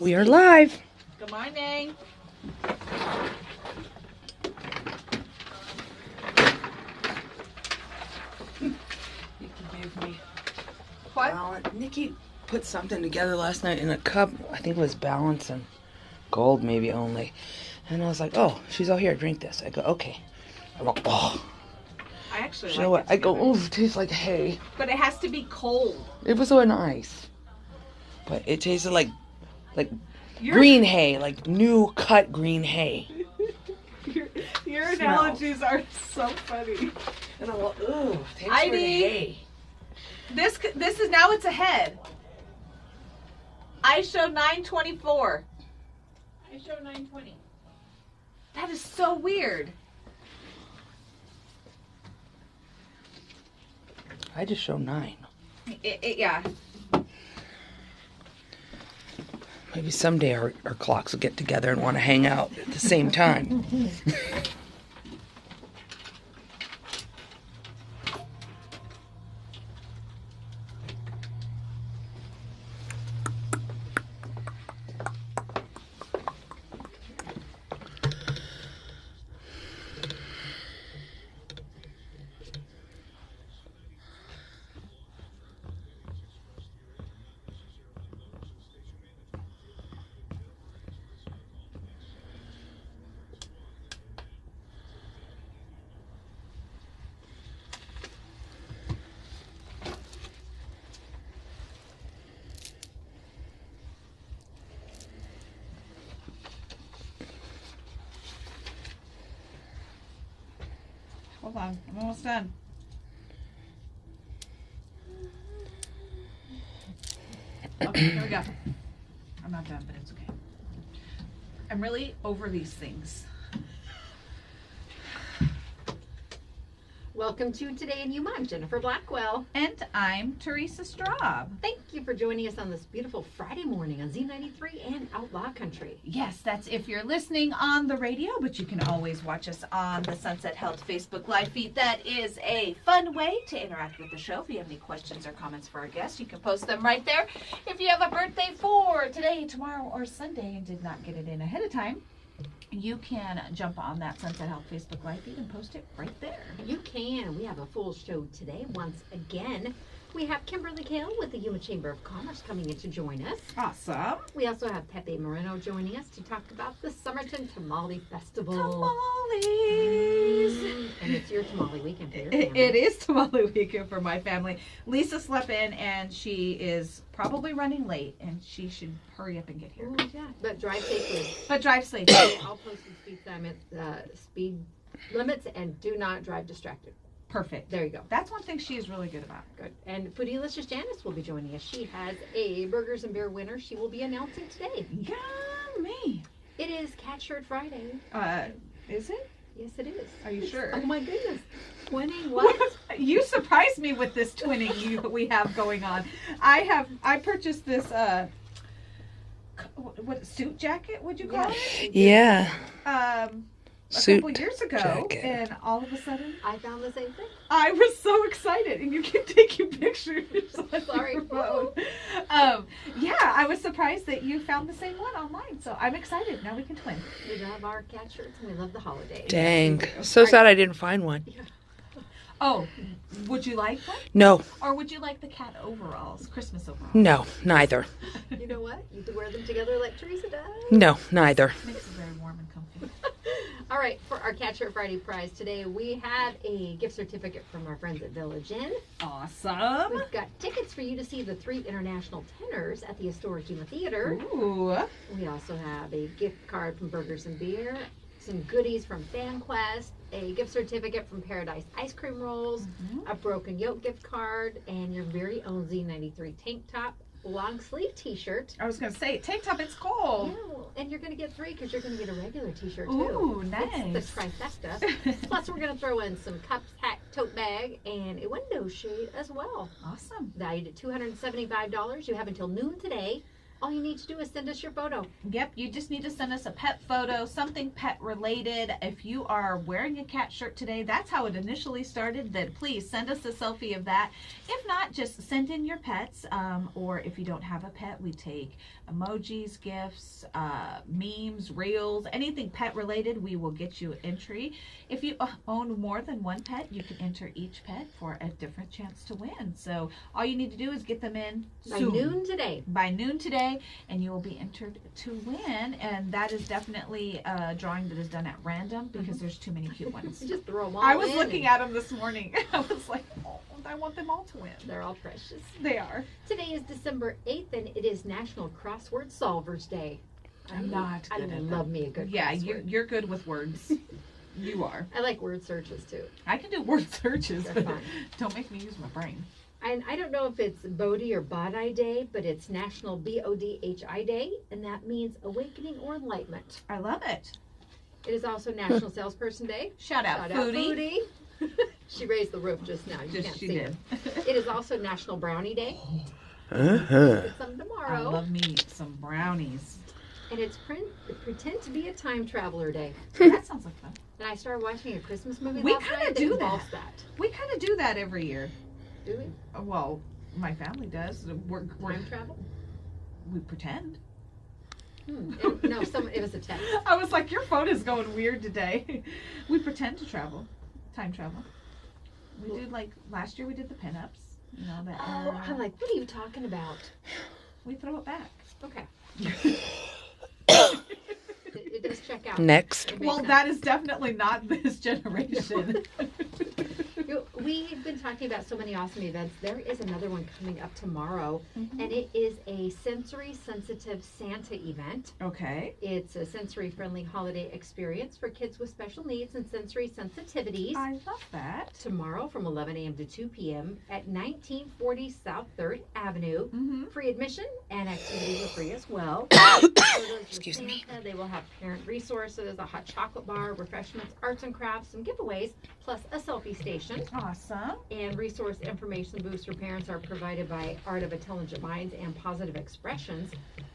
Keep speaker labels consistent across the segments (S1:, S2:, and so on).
S1: We are live.
S2: Good morning.
S1: Nikki gave me
S2: What?
S1: Nikki put something together last night in a cup. I think it was balance and gold maybe only. And I was like, oh, she's all here, drink this. I go, okay. I go, oh.
S2: I actually
S1: You
S2: like
S1: know what?
S2: it
S1: I go,
S2: together.
S1: oh, it tastes like hay.
S2: But it has to be cold.
S1: It was so nice. But it tasted like green hay, like new cut green hay.
S2: Your analogies are so funny.
S1: And I go, ooh, tastes
S2: Heidi.
S1: like hay.
S2: This is now it's ahead. I show 9:24.
S3: I show 9:20.
S2: That is so weird.
S1: I just show 9.
S2: Yeah.
S1: Maybe someday our clocks will get together and want to hang out at the same time.
S2: Hold on. I'm almost done. Okay, here we go. I'm not done, but it's okay. I'm really over these things.
S3: Welcome to Today in Yuma. I'm Jennifer Blackwell.
S2: And I'm THERESA STRAUB.
S3: Thank you for joining us on this beautiful Friday morning on Z93 and Outlaw Country.
S2: Yes, that's if you're listening on the radio, but you can always watch us on the Sunset Health Facebook Live feed. That is a fun way to interact with the show. If you have any questions or comments for our guests, you can post them right there. If you have a birthday for today, tomorrow, or Sunday and did not get it in ahead of time, you can jump on that Sunset Health Facebook Live feed and post it right there.
S3: You can. We have a full show today. Once again, we have Kimberly Kale with the Yuma Chamber of Commerce coming in to join us.
S2: Awesome.
S3: We also have Pepe Moreno joining us to talk about the Summerton Tamale Festival.
S2: Tamales.
S3: And it's your tamale weekend for your
S2: It
S3: family.
S2: is tamale weekend for my family. Lisa slept in and she is probably running late and she should hurry up and get here.
S3: Oh, yeah. But drive safely.
S2: But drive safely.
S3: I'll post the speed limits and do not drive distracted.
S2: Perfect.
S3: There you go.
S2: That's one thing she is really good about.
S3: Good. And Foodie-licious Janice will be joining us. She has a Burgers and Beer winner she will be announcing today.
S2: Yummy.
S3: It is Cat Shirt Friday.
S2: Is it?
S3: Yes, it is.
S2: Are you sure?
S3: Oh my goodness. Twinning what?
S2: You surprised me with this twinning we have going on. I purchased this what suit jacket would you call it?
S1: Yeah.
S2: A
S1: Suit
S2: couple years ago,
S1: jacket.
S2: and all of a sudden,
S3: I found the same thing.
S2: I was so excited, and you keep taking pictures.
S3: Sorry.
S2: Your phone. Yeah, I was surprised that you found the same one online, so I'm excited. Now we can twin.
S3: We love our cat shirts and we love the holidays.
S1: Dang. So sad I didn't find one.
S2: Oh, would you like one?
S1: No.
S2: Or would you like the cat overalls, Christmas overalls?
S1: No, neither.
S3: You know what? You can wear them together like Teresa does.
S1: No, neither.
S2: Makes it very warm and comfy.
S3: All right, for our Cat Shirt Friday prize today, we have a gift certificate from our friends at Village Inn.
S2: Awesome.
S3: We've got tickets for you to see the 3 international tenors at the historic Yuma Theater.
S2: Ooh.
S3: We also have a gift card from Burgers and Beer, some goodies from FanQuest, a gift certificate from Paradise Ice Cream Rolls, a Broken Yoke gift card, and your very own Z93 tank top, long sleeve t-shirt.
S2: I was going to say, tank top, it's cold.
S3: Yeah, well, and you're going to get 3 because you're going to get a regular t-shirt too.
S2: Ooh, nice.
S3: It's the trifecta. Plus, we're going to throw in some cups, hat, tote bag, and a window shade as well.
S2: Awesome.
S3: Valued at $275. You have until noon today All you need to do is send us your photo.
S2: Yep, you just need to send us a pet photo, something pet related. If you are wearing a cat shirt today, that's how it initially started, then please send us a selfie of that. If not, just send in your pets, or if you don't have a pet, we take emojis, gifts, memes, reels, anything pet related, we will get you entry. If you own more than one pet, you can enter each pet for a different chance to win. So all you need to do is get them in
S3: By
S2: soon.
S3: noon today.
S2: By noon today, and you will be entered to win. And that is definitely a drawing that is done at random because there's too many cute ones.
S3: Just throw them all
S2: I was
S3: in
S2: looking at them this morning. I was like, oh, I want them all to win.
S3: They're all precious.
S2: They are.
S3: Today is December 8th, and it is National Crossword Solvers Day.
S2: I'm not
S3: I
S2: good at
S3: love me a good
S2: Yeah,
S3: crossword.
S2: you're good with words. You are.
S3: I like word searches, too.
S2: I can do word searches,
S3: They're
S2: but
S3: fun.
S2: don't make me use my brain.
S3: And I don't know if it's Bodhi or Bodhi Day, but it's National BODHI Day, and that means awakening or enlightenment.
S2: I love it.
S3: It is also National Salesperson Day.
S2: Shout out,
S3: Shout out
S2: Foodie.
S3: Foodie. She raised the roof just now. You
S2: Just
S3: can't
S2: she
S3: see
S2: did.
S3: it. It is also National Brownie Day.
S1: Uh-huh.
S3: It's some
S2: I
S3: tomorrow.
S2: love me some brownies.
S3: And it's Pretend to be a Time Traveler Day.
S2: That sounds like fun.
S3: And I started watching a Christmas movie
S2: We
S3: last
S2: kinda
S3: night
S2: do
S3: that involves that.
S2: We kind of do that every year.
S3: Do we?
S2: Well, my family does. We're
S3: Time travel?
S2: we pretend.
S3: No, it was a text.
S2: I was like, your phone is going weird today. We pretend to travel, time travel. We did like last year. We did the pinups. You know that.
S3: Oh, I'm like, what are you talking about?
S2: We throw it back.
S3: Okay. It does check out.
S1: Next.
S3: It makes
S2: Well,
S3: sense.
S2: that is definitely not this generation.
S3: We've been talking about so many awesome events. There is another one coming up tomorrow,
S2: Mhm.
S3: and it is a sensory sensitive Santa event.
S2: Okay.
S3: It's a sensory friendly holiday experience for kids with special needs and sensory sensitivities.
S2: I love that.
S3: Tomorrow from 11 a.m. to 2 p.m. at 1940 South 3rd Avenue.
S2: Mm-hmm.
S3: Free admission and activities are free as well.
S1: Excuse me.
S3: They will have parent resources, a hot chocolate bar, refreshments, arts and crafts, some giveaways, plus a selfie station.
S2: Awesome.
S3: And resource information booths for parents are provided by Art of Intelligent Minds and Positive Expressions.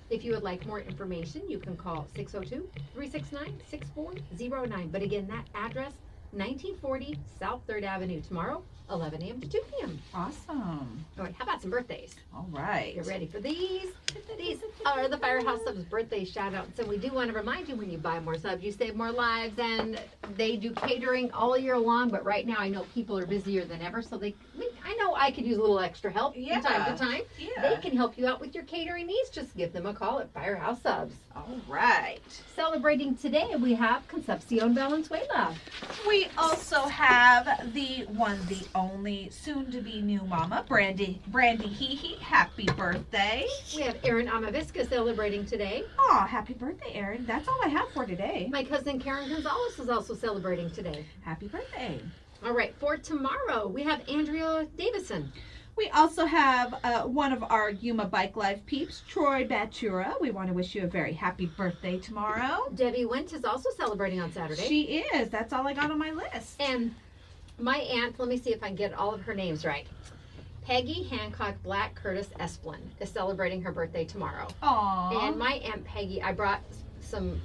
S3: If you would like more information, you can call 602-369-6409. But again, that address, 1940 South 3rd Avenue, tomorrow, 11 a.m. to 2 p.m.
S2: Awesome.
S3: All right, how about some birthdays?
S2: All right.
S3: Get ready for these. These are the Firehouse Subs birthday shout-outs. And we do want to remind you, when you buy more subs, you save more lives. And they do catering all year long. But right now, I know people are busier than ever. So I know I could use a little extra help from time to time.
S2: Yeah.
S3: They can help you out with your catering needs. Just give them a call at Firehouse Subs.
S2: All right.
S3: Celebrating today, we have Concepcion Valenzuela.
S2: We also have the one, the only, soon-to-be new mama, Brandy Hee Hee. Happy birthday.
S3: We have Erin Amavisca celebrating today.
S2: Aw, happy birthday, Erin. That's all I have for today.
S3: My cousin Karen Gonzalez is also celebrating today.
S2: Happy birthday.
S3: All right, for tomorrow, we have Andrea Davison.
S2: We also have one of our Yuma Bike Life peeps, Troy Batura. We want to wish you a very happy birthday tomorrow.
S3: Debbie Went is also celebrating on Saturday.
S2: She is. That's all I got on my list.
S3: And my aunt, let me see if I can get all of her names right. Peggy Hancock Black Curtis Esplin is celebrating her birthday tomorrow.
S2: Aww.
S3: And my Aunt Peggy, I brought some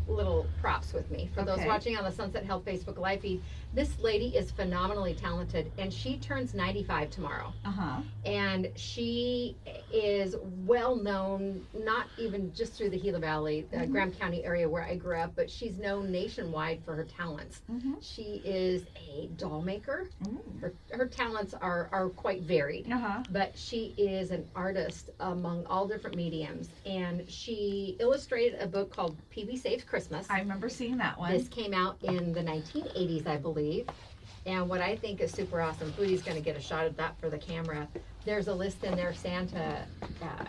S3: little props with me for those
S2: Okay.
S3: watching on the Sunset Health Facebook Live feed. This lady is phenomenally talented, and she turns 95 tomorrow.
S2: Uh-huh.
S3: And she is well known, not even just through the Gila Valley, Graham County area where I grew up, but she's known nationwide for her talents.
S2: Mm-hmm.
S3: She is a doll maker.
S2: Ooh.
S3: Her talents are quite varied.
S2: Uh-huh.
S3: But she is an artist among all different mediums. And she illustrated a book called PB Saves Christmas.
S2: I remember seeing that one.
S3: This came out in the 1980s, I believe. And what I think is super awesome, Foodie's going to get a shot at that for the camera. There's a list in there. Santa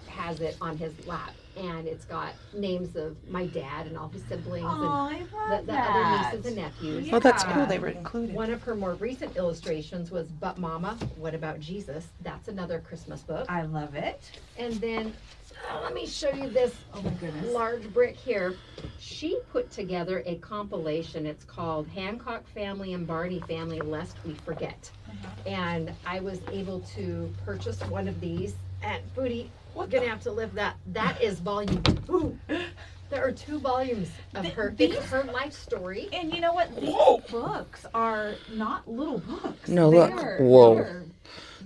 S3: has it on his lap. And it's got names of my dad and all his siblings
S2: I
S3: and
S2: love
S3: the
S2: that.
S3: other nieces and nephews.
S1: Oh, that's
S2: Yeah.
S1: cool. They were included.
S3: One of her more recent illustrations was But Mama, What About Jesus? That's another Christmas book.
S2: I love it.
S3: And then let me show you this
S2: Oh my goodness.
S3: large brick here. She put together a compilation. It's called Hancock Family and Barney Family, Lest We Forget.
S2: Uh-huh.
S3: And I was able to purchase one of these at Foodie. We're gonna have to live that. That is volume 2. There are 2 volumes of her. It's her life story.
S2: And you know what? These books are not little books.
S1: No, look. Whoa.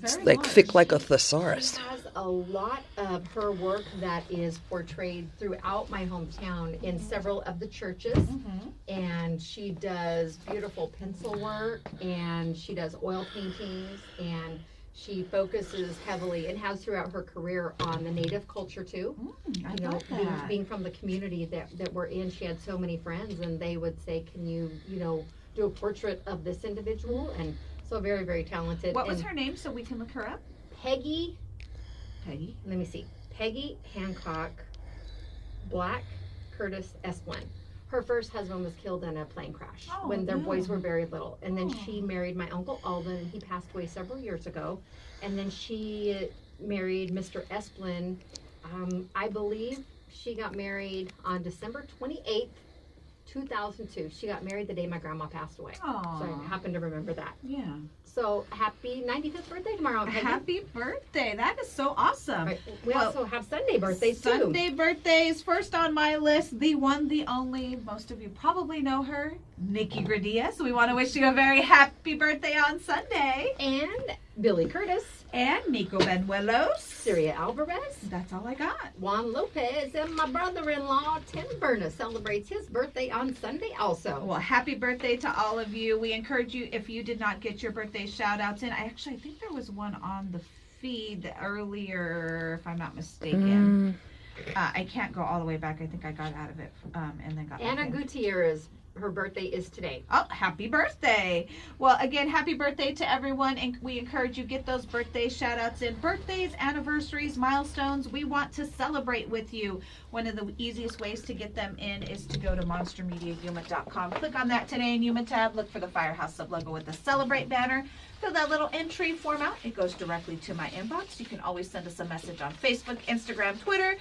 S1: It's
S2: very
S1: like
S2: large.
S1: thick like a thesaurus.
S3: She has a lot of her work that is portrayed throughout my hometown in several of the churches. And she does beautiful pencil work, and she does oil paintings, and she focuses heavily and has throughout her career on the Native culture too.
S2: I love that.
S3: Being from the community that we're in, she had so many friends, and they would say, "Can you do a portrait of this individual?" And so very, very talented.
S2: What was her name so we can look her up?
S3: Peggy.
S2: Peggy.
S3: Let me see. Peggy Hancock Black Curtis Esplin. Her first husband was killed in a plane crash when their boys were very little. And then she married my Uncle Alden, and he passed away several years ago. And then she married Mr. Esplin. I believe she got married on December 28th, 2002. She got married the day my grandma passed away. So I happen to remember that.
S2: Yeah.
S3: So happy 95th birthday tomorrow, Peggy.
S2: Happy birthday. That is so awesome.
S3: Right. We also have Sunday birthdays too.
S2: Sunday birthdays. First on my list, the one, the only, most of you probably know her, Nikki Gradia. So we want to wish you a very happy birthday on Sunday.
S3: And Billy Curtis.
S2: And Nico Benuelos.
S3: Syria Alvarez.
S2: That's all I got.
S3: Juan Lopez. And my brother-in-law, Tim Berna, celebrates his birthday on Sunday also.
S2: Well, happy birthday to all of you. We encourage you, if you did not get your birthday shout-outs in, I think there was one on the feed earlier, if I'm not mistaken. I can't go all the way back. I think I got out of it and then got
S3: Anna
S2: back in.
S3: Gutierrez. Her birthday is today.
S2: Oh, happy birthday. Well, again, happy birthday to everyone, and we encourage you get those birthday shout outs in. Birthdays, anniversaries, milestones, we want to celebrate with you. One of the easiest ways to get them in is to go to monstermediayuma.com. Click on that Today in Yuma tab, look for the Firehouse sub-logo with the Celebrate banner. Fill that little entry form out. It goes directly to my inbox. You can always send us a message on Facebook, Instagram, Twitter.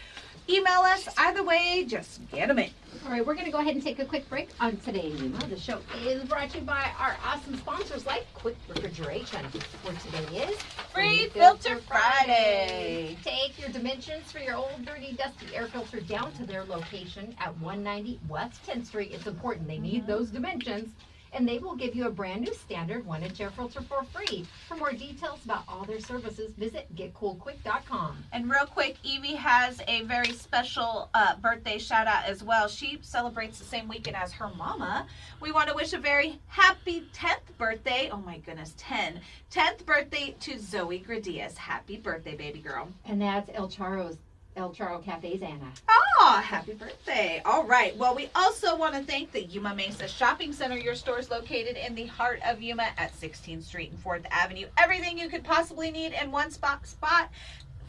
S2: Email us. Either way, just get them in.
S3: All right, we're going to go ahead and take a quick break on Today in Yuma. The show is brought to you by our awesome sponsors like Quick Refrigeration. For today is
S2: Free Filter Friday.
S3: Take your dimensions for your old, dirty, dusty air filter down to their location at 190 West 10th Street. It's important. They need those dimensions. And they will give you a brand new standard 1-inch air filter for free. For more details about all their services, visit getcoolquick.com.
S2: And real quick, Evie has a very special birthday shout out as well. She celebrates the same weekend as her mama. We want to wish a very happy 10th birthday. Oh my goodness, 10th birthday to Zoe Gradias. Happy birthday, baby girl.
S3: And that's El Charro Cafe's Anna.
S2: Oh, happy birthday. All right. Well, we also want to thank the Yuma Mesa Shopping Center. Your store is located in the heart of Yuma at 16th Street and 4th Avenue. Everything you could possibly need in one spot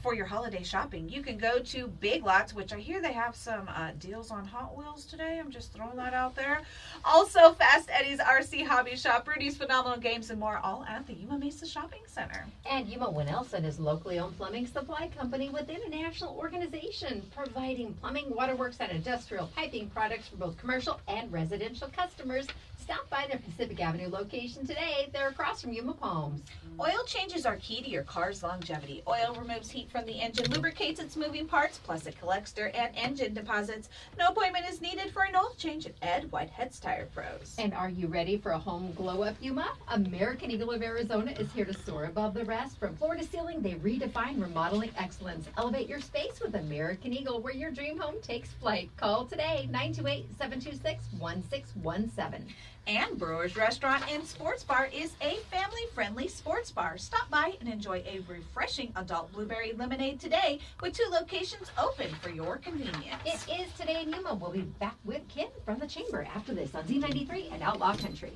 S2: for your holiday shopping. You can go to Big Lots, which I hear they have some deals on Hot Wheels today. I'm just throwing that out there. Also, Fast Eddie's RC Hobby Shop, Rudy's Phenomenal Games, and more, all at the Yuma Mesa Shopping Center.
S3: And Yuma Winelson is locally owned plumbing supply company with an international organization providing plumbing, waterworks, and industrial piping products for both commercial and residential customers. Stop by their Pacific Avenue location today. They're across from Yuma Palms.
S2: Oil changes are key to your car's longevity. Oil removes heat from the engine, lubricates its moving parts, plus it collects dirt and engine deposits. No appointment is needed for an oil change at Ed Whitehead's Tire Pros.
S3: And are you ready for a home glow up, Yuma? American Eagle of Arizona is here to soar above the rest. From floor to ceiling, they redefine remodeling excellence. Elevate your space with American Eagle, where your dream home takes flight. Call today, 928-726-1617.
S2: And Brewer's Restaurant and Sports Bar is a family-friendly sports bar. Stop by and enjoy a refreshing adult blueberry lemonade today with 2 locations open for your convenience.
S3: It is Today in Yuma. We'll be back with Kim from the Chamber after this on Z93 and Outlaw Country.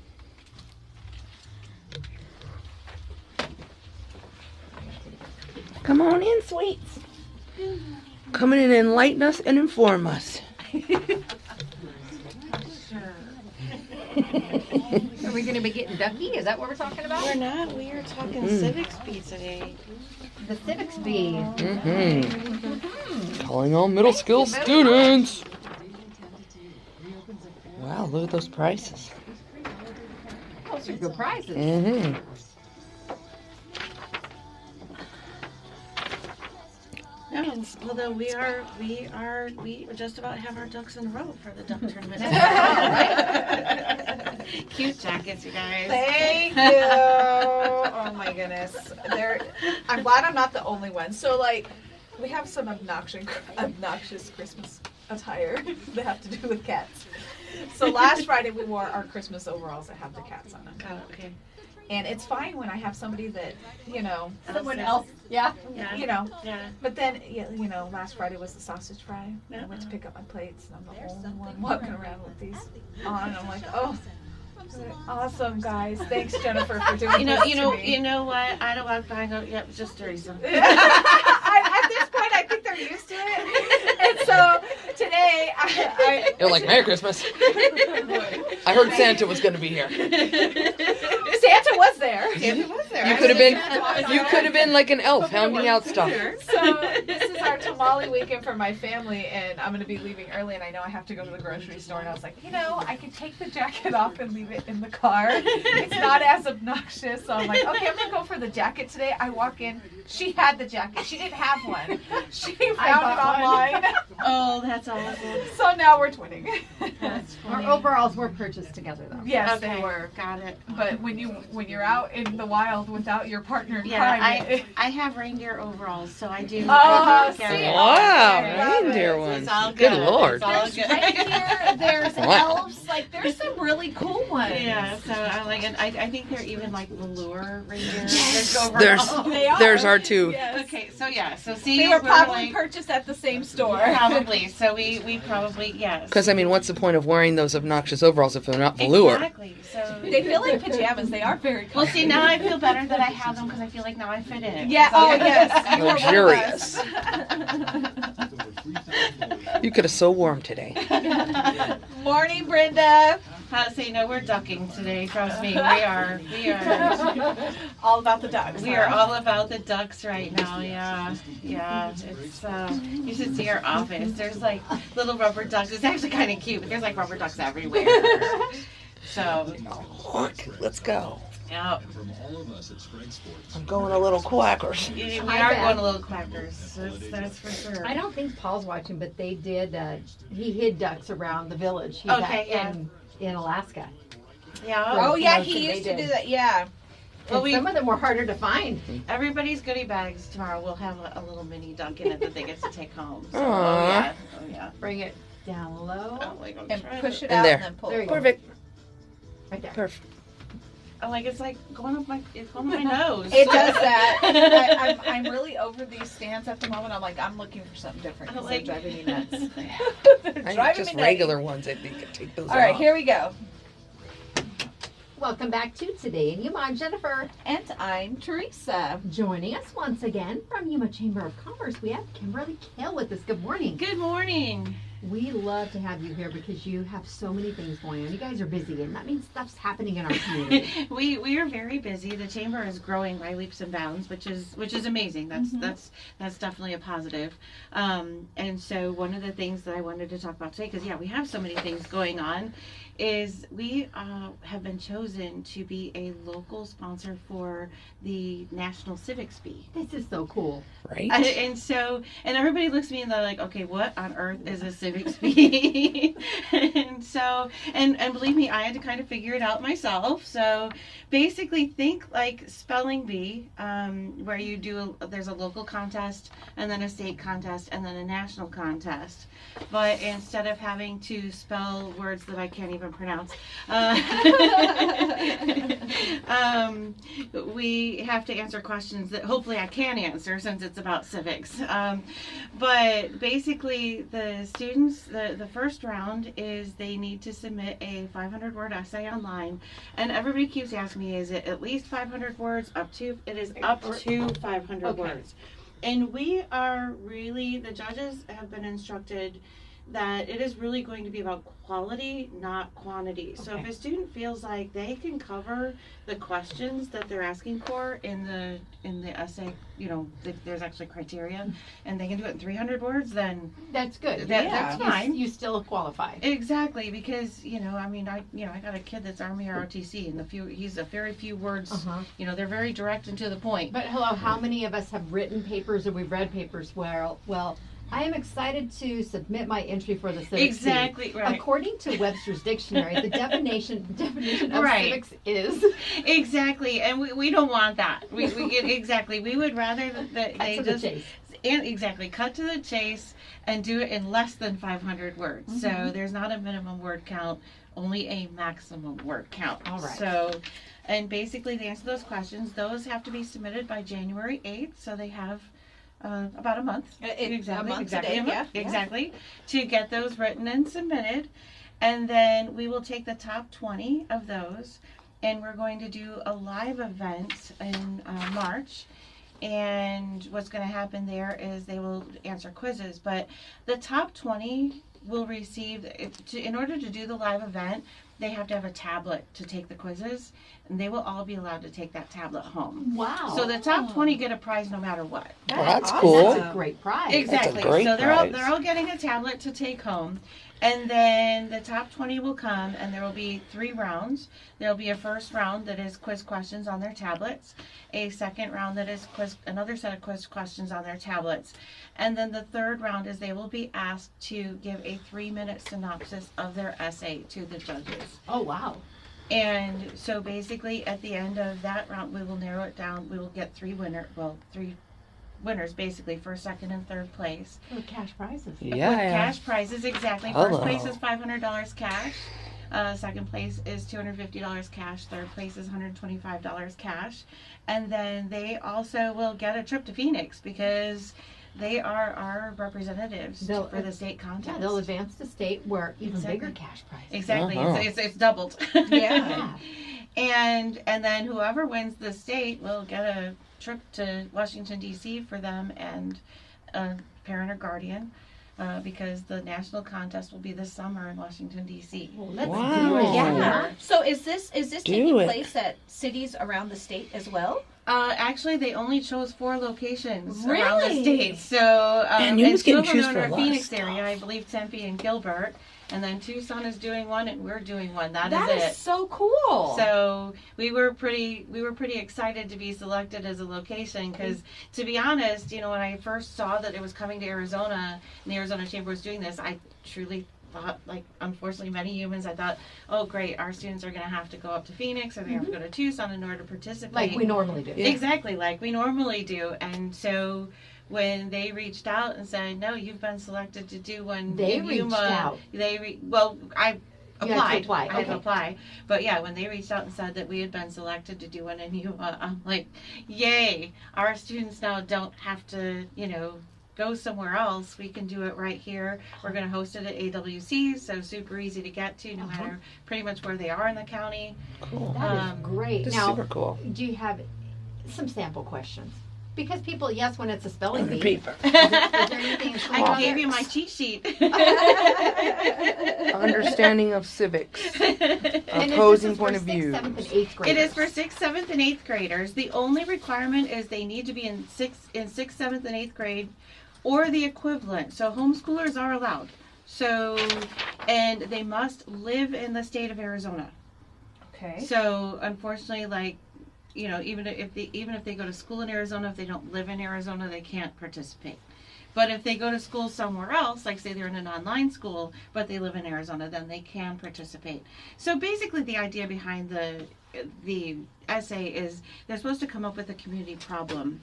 S1: Come on in, sweets. Come in and enlighten us and inform us.
S3: Are we going to be getting ducky? Is that what we're talking about?
S4: We're not. We are talking Civics Bee today.
S3: The Civics Bee.
S1: Calling all middle school students. Wow, look at those prices.
S3: Those are good prizes.
S1: jackets.
S4: Although we just about have our ducks in a row for the duck tournament. Cute jackets, you guys.
S2: Thank you. Oh my goodness. I'm glad I'm not the only one. So like, we have some obnoxious Christmas attire that have to do with cats. So last Friday we wore our Christmas overalls that have the cats on them.
S4: Oh, okay.
S2: And it's fine when I have somebody that,
S3: Someone else. Yeah.
S4: Yeah.
S2: But then, last Friday was the sausage fry.
S4: Yeah.
S2: I went to pick up my plates, and I'm the only one walking around with these on. I'm like, oh, awesome, guys. Thanks, Jennifer, for doing this to me.
S4: You know what? I don't walk by and go, yep, it's just Theresa.
S2: At this point, I think they're used to it. And so today,
S1: They're like, Merry Christmas. I heard Santa was going to be here.
S2: Santa was there.
S4: Santa was there.
S1: You could have been like an elf handing out stuff.
S2: So this is our tamale weekend for my family, and I'm going to be leaving early, and I know I have to go to the grocery store. And I was like, I could take the jacket off and leave it in the car. It's not as obnoxious. So I'm like, okay, I'm going to go for the jacket today. I walk in. She had the jacket. She didn't have one. She found it online.
S4: Oh, that's awesome.
S2: So now we're twinning.
S4: That's
S3: Our
S4: funny.
S3: overalls were purchased together, though.
S2: Yes,
S4: Okay,
S2: they were.
S4: got it.
S2: But when you're out in the wild without your partner in
S4: Yeah,
S2: crime,
S4: I have reindeer overalls, so I do.
S2: Oh,
S4: Yeah.
S2: see?
S1: Wow,
S2: Okay.
S1: reindeer
S4: It's
S1: ones.
S4: all
S1: Good
S4: good.
S1: Lord.
S4: It's all
S2: there's
S4: good.
S2: reindeer, there's
S1: Wow.
S2: elves, like there's some really cool ones.
S4: Yeah, so I'm like, and I think they're even like velour reindeer.
S1: There's our two.
S2: Yes.
S4: Okay, so see,
S2: They were probably
S4: like,
S2: purchased at the same store.
S4: probably. So we probably yes.
S1: Because, I mean, what's the point of wearing those obnoxious overalls if they're not velour?
S4: Exactly. So
S2: They feel like pajamas. They are very
S4: well,
S2: comfy.
S4: see, now I feel better that I have them because I feel like now I fit in.
S2: Yeah.
S4: So,
S2: Oh yes. You are
S1: Luxurious.
S2: one of us.
S1: You could have so warm today.
S2: Morning, Brenda.
S4: See, no, we're ducking today. Trust me, we are.
S2: All about the ducks.
S4: We are all about the ducks right now. Yeah. It's you should see our office. There's like little rubber ducks. It's actually kind of cute, but there's like rubber ducks everywhere. So
S1: Let's go.
S4: yeah,
S1: I'm going a little quackers.
S4: we
S3: Hi,
S4: are
S3: Beth.
S4: going a little quackers. That's for sure.
S3: I don't think Paul's watching, but they did. He hid ducks around the village.
S4: Okay, yeah.
S3: In Alaska.
S4: Yeah.
S2: Oh yeah,
S3: Promotion
S2: he
S3: they
S2: used to
S3: did.
S2: do that. Yeah.
S4: Well,
S3: And some of them were harder to find.
S4: Everybody's goodie bags tomorrow will have a little mini duck in it that they get to take home. So,
S1: Aw.
S4: oh yeah.
S3: Bring it down low.
S4: Oh, like, I'm
S2: And
S4: trying
S2: push
S4: to-
S2: it
S1: And
S2: out
S1: there.
S2: and then pull
S3: There
S2: it.
S3: you go.
S1: Perfect.
S3: Right there.
S1: Perfect.
S4: Oh, like it's like going up my nose.
S2: It does that. I'm really over these stands at the moment. I'm looking for something different because
S4: Like-
S2: they're driving me nuts. They're
S1: I
S2: driving
S1: just
S2: me
S1: regular ones. I think I take those
S2: nuts. All right,
S1: off.
S2: here we go.
S3: Welcome back to Today in Yuma. I'm Jennifer.
S2: And I'm Teresa.
S3: Joining us once again from Yuma Chamber of Commerce, we have Kimberly Kale with us. Good morning.
S4: Good morning.
S3: We love to have you here because you have so many things going on. You guys are busy, and that means stuff's happening in our community.
S4: We are very busy. The chamber is growing by leaps and bounds, which is amazing. That's definitely a positive. And so one of the things that I wanted to talk about today, because we have so many things going on, is we have been chosen to be a local sponsor for the National Civics Bee.
S3: This is so cool.
S1: Right?
S4: And everybody looks at me and they're like, okay, what on earth is a civics bee? and believe me, I had to kind of figure it out myself. So basically think like spelling bee, where you there's a local contest and then a state contest and then a national contest. But instead of having to spell words that I can't even pronounce, we have to answer questions that hopefully I can answer since it's about civics. But basically the students, the first round is they need to submit a 500-word essay online. And everybody keeps asking me, is it at least 500 words? It is up to 500
S3: Okay.
S4: words. And we are really, the judges have been instructed that it is really going to be about quality, not quantity. So if
S3: Okay.
S4: a student feels like they can cover the questions that they're asking for in the essay, there's actually criteria, and they can do it in 300 words, then
S3: That's good.
S4: that's fine.
S3: You still qualify.
S4: Exactly, because I got a kid that's Army ROTC, and he's a very few words.
S3: Uh-huh.
S4: They're very direct and to the point.
S3: But hello, how many of us have written papers or we've read papers where, well, I am excited to submit my entry for the civics
S4: Exactly,
S3: team.
S4: right.
S3: According to Webster's dictionary, the definition of
S4: Right.
S3: civics is
S4: Exactly, and we don't want that. We get exactly. We would rather that they
S3: to the
S4: just
S3: chase.
S4: and exactly cut to the chase and do it in less than 500 words. So there's not a minimum word count, only a maximum word count.
S3: All right.
S4: So, and basically to answer those questions, those have to be submitted by January 8th. So they have about a month.
S2: A month today, yeah.
S4: Exactly. To get those written and submitted. And then we will take the top 20 of those, and we're going to do a live event in March. And what's going to happen there is they will answer quizzes, but the top 20 will receive, in order to do the live event, they have to have a tablet to take the quizzes, and they will all be allowed to take that tablet home.
S3: Wow.
S4: So the top 20 get a prize no matter what.
S1: Well, that's
S2: awesome.
S1: cool.
S3: That's a great prize.
S4: Exactly.
S1: That's a great
S4: So
S1: prize.
S4: they're all getting a tablet to take home. And then the top 20 will come, and there will be 3 rounds. There will be a first round that is quiz questions on their tablets, a second round that is another set of quiz questions on their tablets, and then the third round is they will be asked to give a 3-minute synopsis of their essay to the judges.
S3: Oh, wow.
S4: And so basically at the end of that round, we will narrow it down. We will get 3 winners, basically, first, second, and third place.
S3: With cash prizes.
S1: Yeah.
S4: With cash prizes, exactly.
S1: Hello.
S4: First place is $500 cash. Second place is $250 cash. Third place is $125 cash. And then they also will get a trip to Phoenix because they are our representatives for the state contest.
S3: Yeah, they'll advance to state where even
S4: Exactly.
S3: bigger cash prizes.
S4: Exactly.
S1: Uh-huh.
S4: It's doubled.
S2: Yeah.
S4: And then whoever wins the state will get a trip to Washington, D.C. for them and a parent or guardian, because the national contest will be this summer in Washington, D.C.
S3: Well, let's
S1: Wow.
S3: do it.
S2: Yeah. So is this taking
S1: Do it.
S2: place at cities around the state as well?
S4: Actually, they only chose 4 locations around the
S2: Really?
S4: state. So,
S1: And you
S4: and
S1: must
S4: 2
S1: get
S4: of
S1: to
S4: them
S1: choose
S4: are in
S1: for
S4: our
S1: a lot of
S4: Phoenix
S1: stuff.
S4: area, I believe Tempe and Gilbert. And then Tucson is doing one, and we're doing one. That
S2: That
S4: is
S2: is
S4: it.
S2: so cool.
S4: So we were pretty excited to be selected as a location because, to be honest, when I first saw that it was coming to Arizona and the Arizona Chamber was doing this, I truly thought, unfortunately, many humans, I thought, oh great, our students are going to have to go up to Phoenix or they have to go to Tucson in order to participate.
S3: Like we normally do.
S1: Yeah.
S4: Exactly, like we normally do. And so when they reached out and said, no, you've been selected to do one
S3: They
S4: in
S3: reached
S4: Yuma,
S3: out.
S4: I
S3: You had to
S4: applied.
S3: apply,
S4: I had to
S3: okay.
S4: apply. But yeah, when they reached out and said that we had been selected to do one in Yuma, I'm like, yay! Our students now don't have to, go somewhere else. We can do it right here. We're going to host it at AWC, so super easy to get to, no matter pretty much where they are in the county.
S1: Cool.
S3: That is great.
S1: That's
S3: Now,
S1: super cool.
S3: do you have some sample questions? Because people, yes, when it's a spelling bee.
S1: Paper.
S3: Is there anything in school
S4: I
S3: out
S4: gave
S3: there?
S4: you my cheat sheet.
S1: Understanding of civics.
S3: And this
S1: Opposing
S3: is
S1: point
S3: for
S1: of
S3: 6th,
S1: view.
S3: 7th, and 8th graders.
S4: It is for 6th, 7th, and 8th graders. The only requirement is they need to be in 6th, 7th, and 8th grade, or the equivalent. So homeschoolers are allowed. So, and they must live in the state of Arizona.
S2: Okay.
S4: So, unfortunately, even if they go to school in Arizona, if they don't live in Arizona, they can't participate. But if they go to school somewhere else, like say they're in an online school, but they live in Arizona, then they can participate. So basically the idea behind the essay is they're supposed to come up with a community problem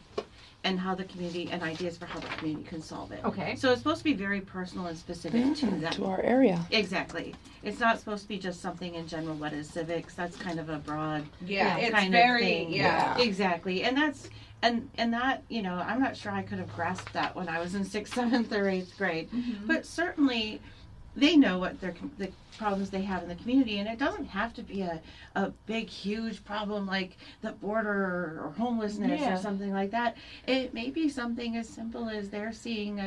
S4: and ideas for how the community can solve it.
S3: Okay.
S4: So it's supposed to be very personal and specific to them.
S1: To our area.
S4: Exactly. It's not supposed to be just something in general. What is civics? That's kind of a broad
S2: Yeah, it's
S4: kind
S2: very
S4: of thing.
S2: yeah.
S4: Exactly. And that's and that, I'm not sure I could have grasped that when I was in 6th, 7th, or 8th grade.
S2: Mm-hmm.
S4: But certainly they know what the problems they have in the community, and it doesn't have to be a big, huge problem like the border or homelessness
S2: Yeah.
S4: or something like that. It may be something as simple as they're seeing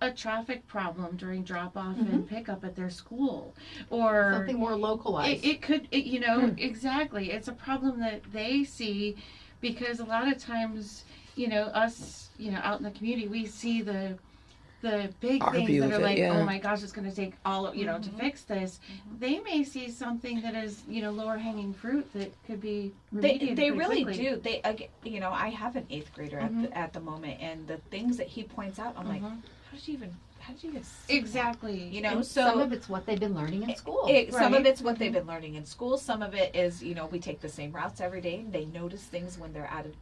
S4: a traffic problem during drop-off and pickup at their school, or
S3: something more localized.
S4: It could, you know, exactly. It's a problem that they see, because a lot of times, you know, us, you know, out in the community, we see the big
S1: Our
S4: things
S1: view
S4: that
S1: of
S4: are
S1: it,
S4: like,
S1: yeah.
S4: oh my gosh, it's going to take all of, you know, to fix this. They may see something that is, you know, lower hanging fruit that could be remediated.
S2: They
S4: pretty
S2: really
S4: quickly.
S2: do. You know, I have an 8th grader at the moment, and the things that he points out, I'm like, how did you even see
S4: Exactly.
S2: that? You know,
S3: And
S2: so
S3: some of it's what they've been learning in school.
S2: Some of it's what they've been learning in school. Some of it is, you know, we take the same routes every day. They notice things when they're out of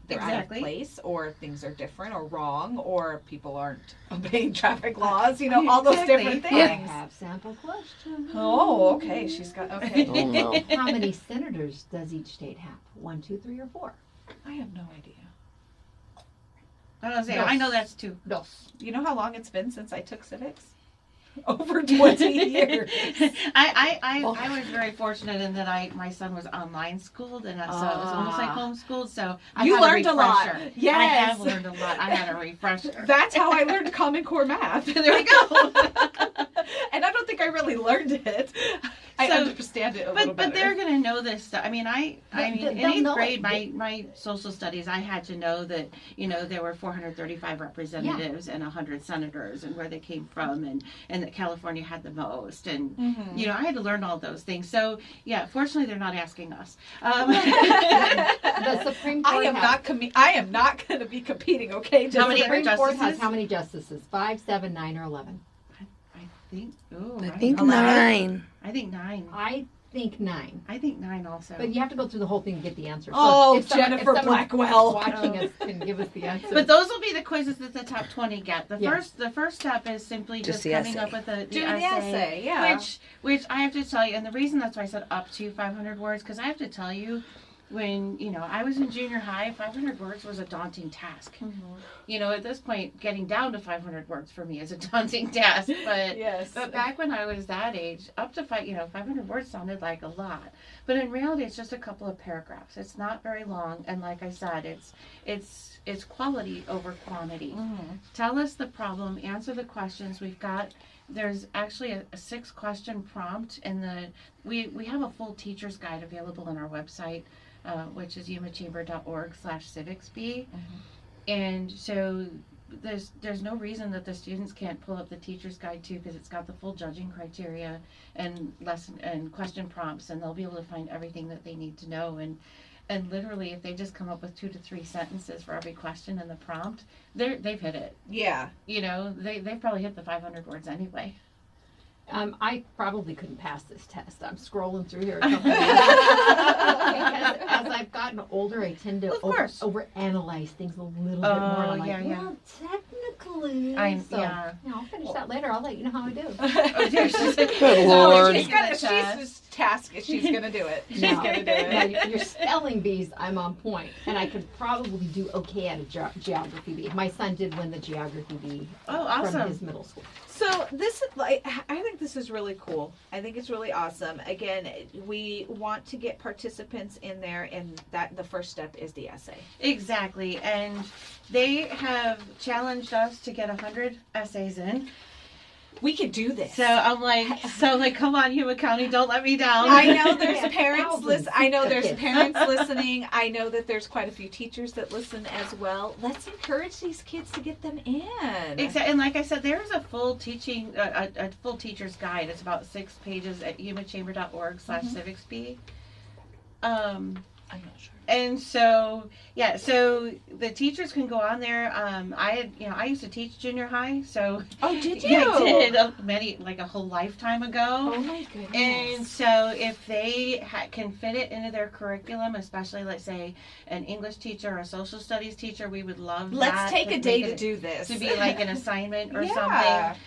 S2: place, or things are different or wrong, or people aren't obeying traffic laws. You know, all those different things.
S3: I have sample questions.
S2: Oh, okay. She's got okay.
S1: Oh, no.
S3: How many senators does each state have? 1, 2, 3, or 4?
S2: I have no idea.
S4: I was gonna say, I know that's 2.
S3: Dos.
S2: You know how long it's been since I took civics? Over 20 years.
S4: I was very fortunate in that my son was online schooled, and so it was almost like homeschooled. So I
S2: You
S4: had
S2: learned a lot.
S4: refresher.
S2: Yes.
S4: I have learned a lot. I had a refresher.
S2: That's how I learned Common Core math.
S4: There we go.
S2: And I don't think I really learned it. I understand it a little better.
S4: But they're going to know this stuff. I mean, in
S3: they'll
S4: 8th
S3: know
S4: grade,
S3: it.
S4: my social studies, I had to know that, you know, there were 435 representatives and 100 senators, and where they came from, and that California had the most, and you know, I had to learn all those things. So yeah, fortunately, they're not asking us.
S3: The Supreme Court
S2: I am not going to be competing. Okay,
S4: How many
S3: Supreme Court has
S4: justices?
S3: how many justices? 5, 7, 9, or 11?
S4: I
S1: think
S4: don't know.
S1: 9.
S4: I think 9.
S3: I think 9.
S4: I think 9 also.
S3: But you have to go through the whole thing to get the answer. So
S2: Oh,
S3: if someone-
S2: Jennifer
S3: if someone
S2: Blackwell.
S3: watching us can give us the answer.
S4: But those will be the quizzes that the top 20 get. The
S3: Yes.
S4: first step is simply just
S1: the
S4: coming
S1: essay.
S4: up with the
S2: Doing the essay, yeah.
S4: Which I have to tell you, and the reason that's why I said up to 500 words, because I have to tell you, when, you know, I was in junior high, 500 words was a daunting task. You know, at this point, getting down to 500 words for me is a daunting task. But
S2: Yes.
S4: but back when I was that age, up to 500 words sounded like a lot. But in reality, it's just a couple of paragraphs. It's not very long, and like I said, it's quality over quantity. Tell us the problem, answer the questions. There's actually a 6-question prompt we have a full teacher's guide available on our website, which is yumachamber.org/civicsb. And so there's no reason that the students can't pull up the teacher's guide too, because it's got the full judging criteria and lesson and question prompts, and they'll be able to find everything that they need to know. And literally, if they just come up with 2 to 3 sentences for every question in the prompt, they've hit it.
S2: Yeah.
S4: You know, they've probably hit the 500 words anyway.
S3: I probably couldn't pass this test. I'm scrolling through here. Because as I've gotten older, I tend to overanalyze things a little bit more. I'm like, well, technically. I'll finish that later. I'll let you know how I do.
S1: Good Lord.
S2: She's task is she's going to do it. She's going to do it.
S3: Now, your spelling bees, I'm on point. And I could probably do okay at a geography bee. My son did win the geography bee from his middle school.
S2: So this is I think this is really cool. I think it's really awesome. Again, we want to get participants in there, and that the first step is the essay.
S4: Exactly, and they have challenged us to get 100 essays in.
S2: We could do this.
S4: So I'm like, come on, Yuma County, don't let me down.
S2: I know there's parents listening. I know that there's quite a few teachers that listen as well. Let's encourage these kids to get them in.
S4: Exactly, and like I said, there's a full a full teacher's guide. It's about 6 pages at yumachamber.org/civicsb. I'm not sure. And so, so the teachers can go on there. I used to teach junior high, so.
S2: Oh, did you?
S4: Yeah, I did a whole lifetime ago.
S2: Oh my goodness.
S4: And so if they can fit it into their curriculum, especially let's say an English teacher or a social studies teacher, we would love
S2: Let's take a day to do this.
S4: To be like an assignment or something.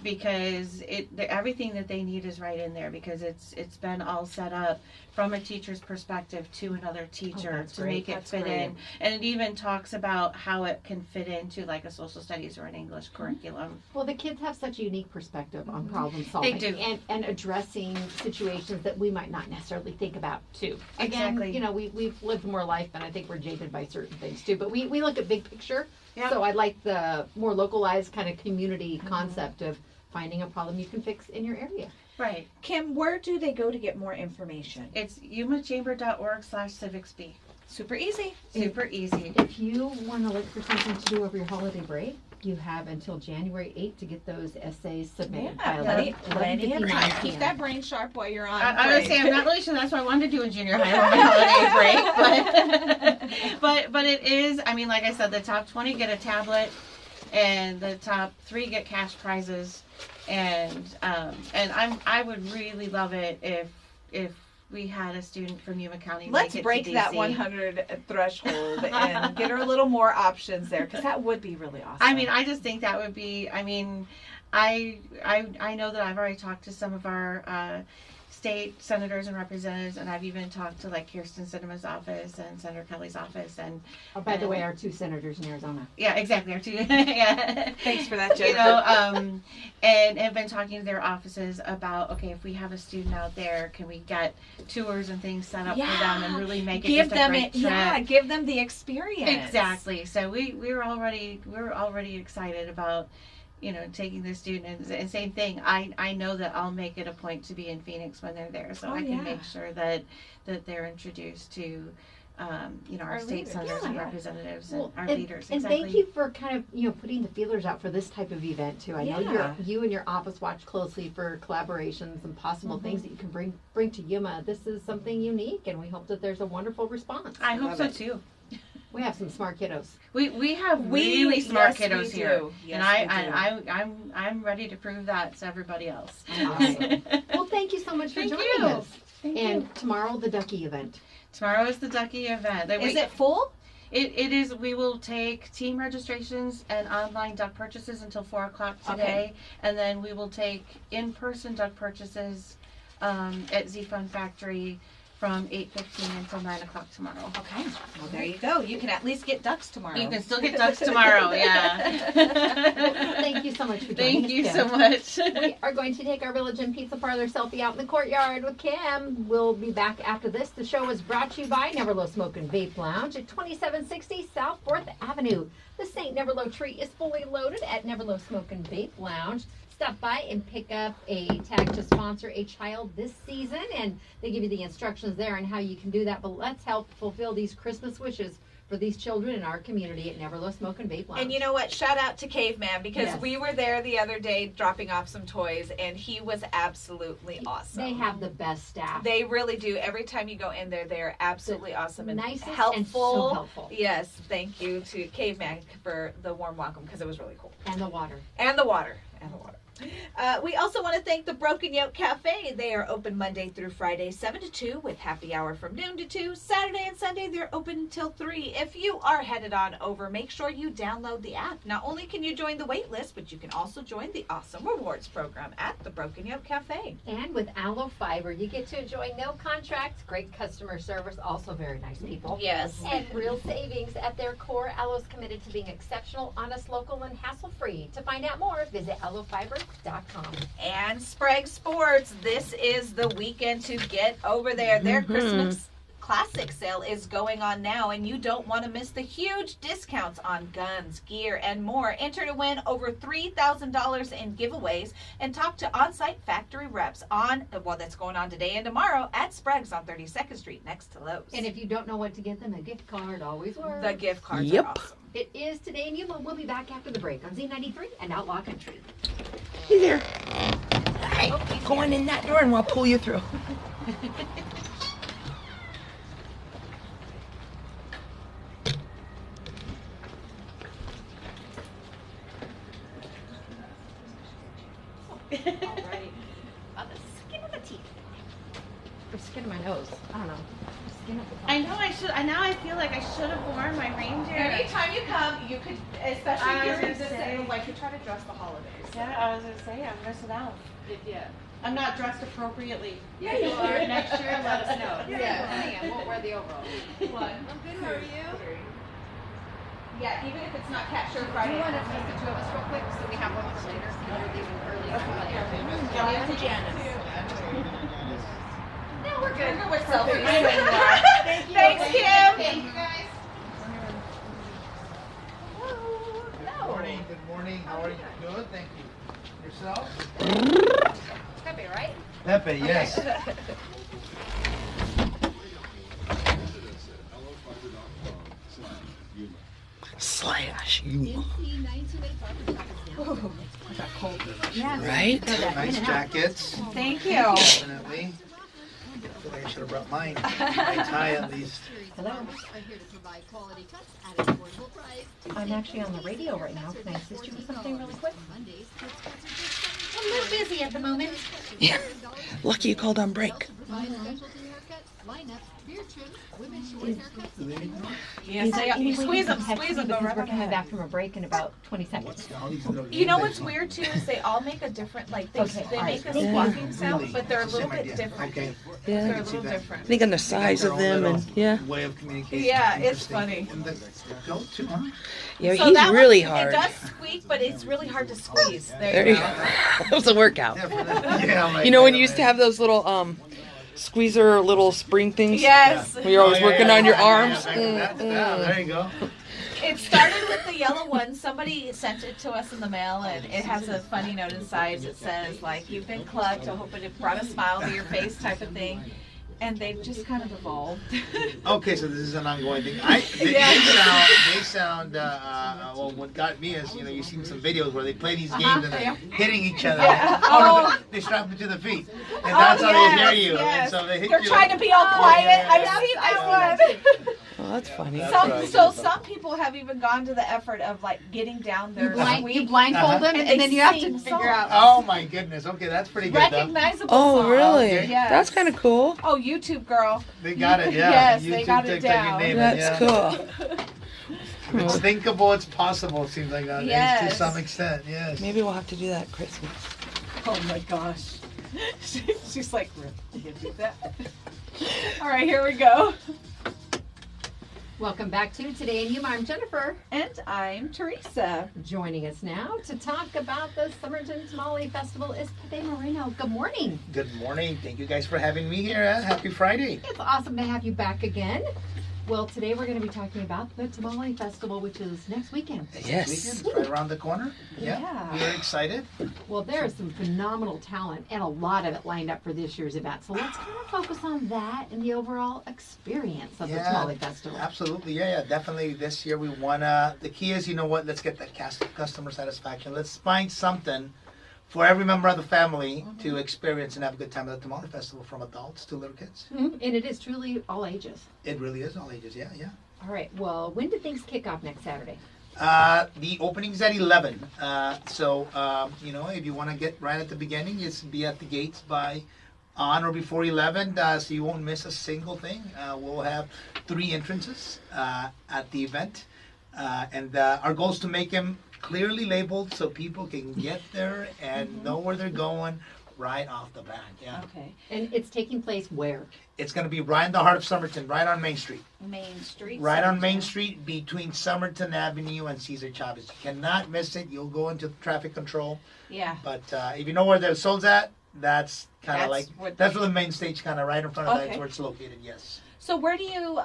S4: Because everything that they need is right in there, because it's been all set up from a teacher's perspective to another teacher to make it fit in. And it even talks about how it can fit into like a social studies or an English curriculum.
S3: Well, the kids have such a unique perspective on problem solving.
S4: They do.
S3: And addressing situations that we might not necessarily think about too. Again,
S4: Exactly.
S3: we've lived more life, and I think we're jaded by certain things too. But we look at big picture.
S4: Yep.
S3: So I like the more localized kind of community concept of finding a problem you can fix in your area.
S4: Right.
S2: Kim, where do they go to get more information?
S4: It's yumachamber.org/civicsb.
S2: Super easy.
S4: Super easy.
S3: If you want to look for something to do over your holiday break, you have until January 8th to get those essays submitted by
S2: plenty of
S3: 11:59
S2: time.
S3: p.m.
S2: Keep that brain sharp while you're on.
S4: I would
S2: break.
S4: say I'm not really sure that's what I wanted to do in junior high on my holiday break, but it is. I mean, like I said, the top 20 get a tablet, and the top 3 get cash prizes, and I would really love it if we had a student from Yuma County.
S2: Let's
S4: make it
S2: break
S4: to
S2: that
S4: DC.
S2: 100 threshold and get her a little more options there, because that would be really awesome.
S4: I mean, I just think that would be. I mean, I know that I've already talked to some of our state senators and representatives, and I've even talked to like Kirsten Sinema's office and Senator Kelly's office, and
S3: Oh, by the way, our 2 senators in Arizona.
S4: yeah, exactly, our 2. Yeah.
S2: Thanks for that, Jennifer.
S4: You know, and have been talking to their offices about, okay, if we have a student out there, can we get tours and things set up for them and really make it
S2: give
S4: just a
S2: them
S4: great trip?
S2: Yeah, give them the experience.
S4: Exactly. So we were already excited about, you know, taking the student, and same thing. I know that I'll make it a point to be in Phoenix when they're there, so I can make sure that they're introduced to, you know, our state
S2: leaders.
S4: senators and
S2: Yeah.
S4: representatives
S3: Well,
S4: and our leaders.
S3: And
S4: Exactly.
S3: thank you for kind of, you know, putting the feelers out for this type of event too. I know
S2: Yeah.
S3: you and your office watch closely for collaborations and possible things that you can bring to Yuma. This is something unique, and we hope that there's a wonderful response.
S4: I hope
S2: love
S4: so
S2: it.
S4: too.
S3: We have some smart kiddos.
S4: We have really smart
S2: yes,
S4: kiddos
S2: we
S4: here,
S2: do. Yes,
S4: and
S2: we do.
S4: I'm ready to prove that to everybody else.
S3: Awesome. Well, thank you so much for
S4: Thank
S3: joining
S4: you.
S3: us.
S4: Thank
S3: And
S4: you.
S3: tomorrow, the Ducky event.
S4: Tomorrow is the Ducky event.
S2: Is it full?
S4: It is. We will take team registrations and online duck purchases until 4:00 today,
S2: Okay.
S4: and then we will take in-person duck purchases at Z Fun Factory from 8:15 until 9:00 tomorrow.
S2: Okay. Well, there you go. You can at least get ducks tomorrow.
S4: You can still get ducks tomorrow. Yeah.
S3: Thank you so much for joining
S4: Thank
S3: us,
S4: you
S3: Kim.
S4: so much.
S3: We are going to take our Village and Pizza Parlor selfie out in the courtyard with Kim. We'll be back after this. The show is brought to you by Neverlow Smoke and Vape Lounge at 2760 South 4th Avenue. The St. Neverlow tree is fully loaded at Neverlow Smoke and Vape Lounge. Stop by and pick up a tag to sponsor a child this season, and they give you the instructions there on how you can do that. But let's help fulfill these Christmas wishes for these children in our community at Neverlow Smoke and Vape Lounge.
S2: And you know what? Shout out to Caveman, because
S3: Yes.
S2: we were there the other day dropping off some toys, and he was absolutely awesome.
S3: They have the best staff.
S2: They really do. Every time you go in there, they're absolutely awesome and
S3: Nicest
S2: helpful.
S3: and so helpful.
S2: Yes, thank you to Caveman for the warm welcome, because it was really cool.
S3: And the water.
S2: And the water. And the water. We also want to thank the Broken Yoke Cafe. They are open Monday through Friday, 7 to 2, with happy hour from noon to 2. Saturday and Sunday, they're open until 3. If you are headed on over, make sure you download the app. Not only can you join the wait list, but you can also join the awesome rewards program at the Broken Yoke Cafe.
S3: And with Aloe Fiber, you get to enjoy no contracts, great customer service, also very nice people.
S2: Yes.
S3: And real savings at their core. Aloe is committed to being exceptional, honest, local, and hassle-free. To find out more, visit aloefiber.com.
S2: And Sprague Sports, this is the weekend to get over there. Their Christmas Classic sale is going on now, and you don't want to miss the huge discounts on guns, gear, and more. Enter to win over $3,000 in giveaways, and talk to on-site factory reps on, well, that's going on today and tomorrow at Sprague's on 32nd Street next to Lowe's.
S3: And if you don't know what to get them, a gift card always works.
S2: The gift cards
S1: Yep.
S2: are awesome.
S3: It is Today in Yuma. We'll be back after the break on Z93 and Outlaw Country.
S1: Hey there. Hi. Go on in that door and we'll pull you through.
S3: Alrighty. On the skin of the teeth. Or skin of my nose. I don't know. Skin of the
S4: I know I should. Now I feel like I should have worn my reindeer.
S2: Anytime you come, you could, especially
S4: I was
S2: during
S4: gonna
S2: this,
S4: say.
S2: like you try to dress the holidays.
S4: Yeah, I was gonna say I'm missing out.
S5: Yeah.
S4: I'm not dressed appropriately.
S5: Yeah, you are. Next year, let us know.
S3: Yeah. I won't wear the overalls.
S2: What?
S5: I'm good. How are you?
S2: Yeah, even if it's not Cat Show
S3: Do
S2: Friday.
S3: you want to take the two of us real quick so we have one for later? We're leaving early.
S2: Janice and Janice.
S3: No, we're good.
S2: We're with selfies.
S3: Thank you.
S2: Thanks, Kim.
S3: Thank you, guys.
S6: morning. How are you? Good, thank you. Yourself?
S3: Pepe, right?
S6: Pepe, yes.
S1: Slash Yuma.
S3: Yeah.
S1: Right?
S6: Nice jackets.
S2: Thank you.
S6: Definitely. I feel like I should have brought mine. My tie at least.
S3: Hello. I'm actually on the radio right now. Can I assist you with something really quick? I'm a little busy at the moment.
S1: Yeah. Lucky you called on break.
S2: Yes, squeeze them, go right
S3: We're coming
S2: ahead.
S3: back from a break in about 20 seconds.
S2: You know what's weird too is they all make a different, like they make a squawking sound, but they're a little bit different.
S6: Okay.
S2: They're a
S1: Yeah.
S2: little
S1: I
S2: different.
S1: think on the size of them and yeah.
S6: Way of communication.
S2: Yeah, it's
S6: Interesting.
S2: funny.
S6: And the goat too, huh?
S1: Yeah,
S2: So
S1: he's
S2: that
S1: really
S2: one,
S1: hard.
S2: It does squeak, but it's really hard to squeeze.
S1: There you go. That was a workout.
S6: Yeah, I'm like,
S1: You know when
S6: wait
S1: you
S6: a
S1: used to have those little squeezer little spring things?
S2: Yes.
S1: When you're always working on your arms.
S6: Yeah, there you go.
S2: It started with the yellow one. Somebody sent it to us in the mail, and it has a funny note inside that says, like, you've been clucked. I hope it brought a smile to your face type of thing. And they've just kind of evolved.
S6: Okay, so this is an ongoing thing. They sound. Well, what got me is, you know, you've seen some videos where they play these games and they're hitting each other.
S2: Yeah.
S6: Oh, no, they strap them to the feet, and that's how they hear you.
S2: Yes.
S6: And so they hit
S2: They're
S6: you.
S2: trying to be all quiet.
S6: yeah,
S2: I've
S6: yeah.
S2: seen that one.
S1: Oh, that's funny.
S6: That's right.
S2: Some people have even gone to the effort of like getting down their
S3: You blindfold them,
S2: And
S3: and then
S2: they
S3: you have to
S2: sing
S3: figure
S2: songs.
S3: out.
S6: Oh my goodness. Okay, that's pretty good. Though.
S2: recognizable
S1: Oh,
S2: songs.
S1: really?
S2: Yes.
S1: That's kind of cool.
S2: Oh, YouTube girl.
S6: They got it. Yeah.
S2: Yes,
S6: YouTube,
S2: they got it
S6: TikTok, you
S2: down.
S6: name it,
S1: That's
S6: yeah.
S1: cool.
S6: If it's thinkable, it's possible. It seems like to
S2: Yes.
S6: some extent. Yes.
S1: Maybe we'll have to do that at Christmas.
S2: Oh my gosh. She's like, you can do that. All right, here we go.
S3: Welcome back to Today in Yuma. I'm Jennifer.
S2: And I'm Teresa.
S3: Joining us now to talk about the Summerton Tamale Festival is Pepe Moreno. Good morning.
S6: Good morning. Thank you guys for having me here. Happy Friday.
S3: It's awesome to have you back again. Well, today we're going to be talking about the Tamale Festival, which is next weekend.
S1: Yes.
S6: Weekend, it's right around the corner.
S2: Yeah.
S6: We're excited.
S3: Well, there is some phenomenal talent and a lot of it lined up for this year's event. So let's kind of focus on that and the overall experience of the Tamale Festival.
S6: Absolutely. Yeah. Definitely this year we want to, the key is, you know what, let's get that customer satisfaction. Let's find something for every member of the family to experience and have a good time at the Tamale Festival, from adults to little kids.
S3: Mhm. And it is truly all ages.
S6: It really is all ages. Yeah.
S3: All right. Well, when do things kick off next Saturday?
S6: The opening's at 11. So, you know, if you want to get right at the beginning, it's be at the gates by on or before 11, so you won't miss a single thing. We'll have 3 entrances at the event. And our goal is to make them clearly labeled so people can get there and know where they're going right off the bat. Yeah.
S2: Okay.
S3: And it's taking place where?
S6: It's going to be right in the heart of Somerton, right on Main Street.
S2: Main Street.
S6: Right on Main Street between Somerton Avenue and Cesar Chavez. You cannot miss it. You'll go into traffic control.
S2: Yeah.
S6: But if you know where the soul's at, that's kind of
S2: That's
S6: like,
S2: where
S6: that's where the main stage kind of right in front of that
S2: Okay.
S6: is where it's located, yes.
S2: So where do you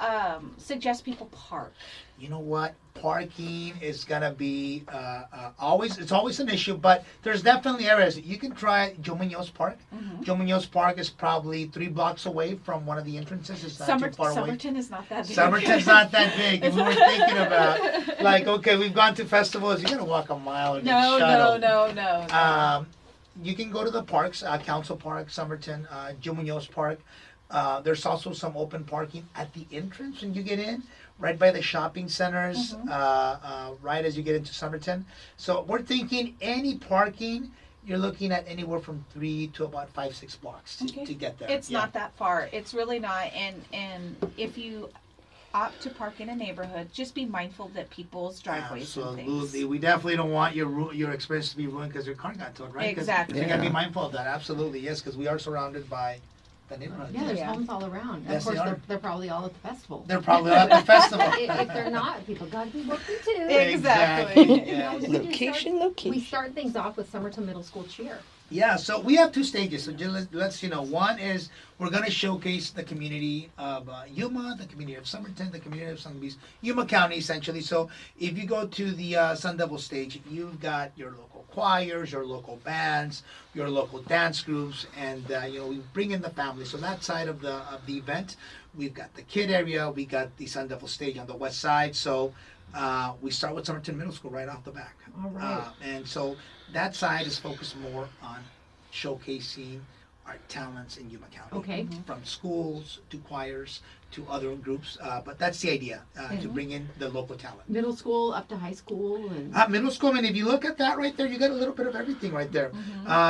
S2: suggest people park?
S6: You know what? Parking is gonna be it's always an issue, but there's definitely areas. You can try Joe Munoz Park. Joe Munoz Park is probably 3 blocks away from one of the entrances. It's not too far away.
S2: Somerton is not that big.
S6: Somerton's not that big. And we were thinking about, like, okay, we've gone to festivals. You gotta walk a mile and get shuttled.
S2: No.
S6: You can go to the parks, Council Park, Somerton, Joe Munoz Park. There's also some open parking at the entrance when you get in, right by the shopping centers, right as you get into Somerton. So we're thinking any parking, you're looking at anywhere from 3 to about 5-6 blocks to get there.
S2: It's not that far. It's really not. And if you opt to park in a neighborhood, just be mindful that people's driveways and
S6: Absolutely.
S2: things.
S6: We definitely don't want your experience to be ruined because your car got towed, right? 'Cause
S2: Exactly.
S6: You got to be mindful of that. Absolutely, yes, because we are surrounded by the neighborhood.
S3: Yeah, there's
S2: Yeah.
S3: homes all around.
S6: Yes,
S3: of
S6: they
S3: course,
S6: are.
S3: they're probably all at the festival.
S6: They're probably at the festival.
S3: If they're not, people got to be working too.
S2: Exactly.
S6: Yeah.
S3: We do
S1: Location.
S3: We start things off with Somerton Middle School cheer.
S6: Yeah, so we have two stages. So just let's one is we're going to showcase the community of Yuma, the community of Somerton, the community of Sun Beach, Yuma County, essentially. So if you go to the Sun Devil stage, you've got your local choirs, your local bands, your local dance groups, and we bring in the family. So that side of the event, we've got the kid area, we got the Sun Devil stage on the west side. So we start with Somerton Middle School right off the back.
S3: All right.
S6: And so that side is focused more on showcasing our talents in Yuma County.
S3: Okay.
S6: From schools to choirs to other groups. But that's the idea, to bring in the local talent.
S3: Middle school up to high school and
S6: Middle school, and if you look at that right there, you got a little bit of everything right there.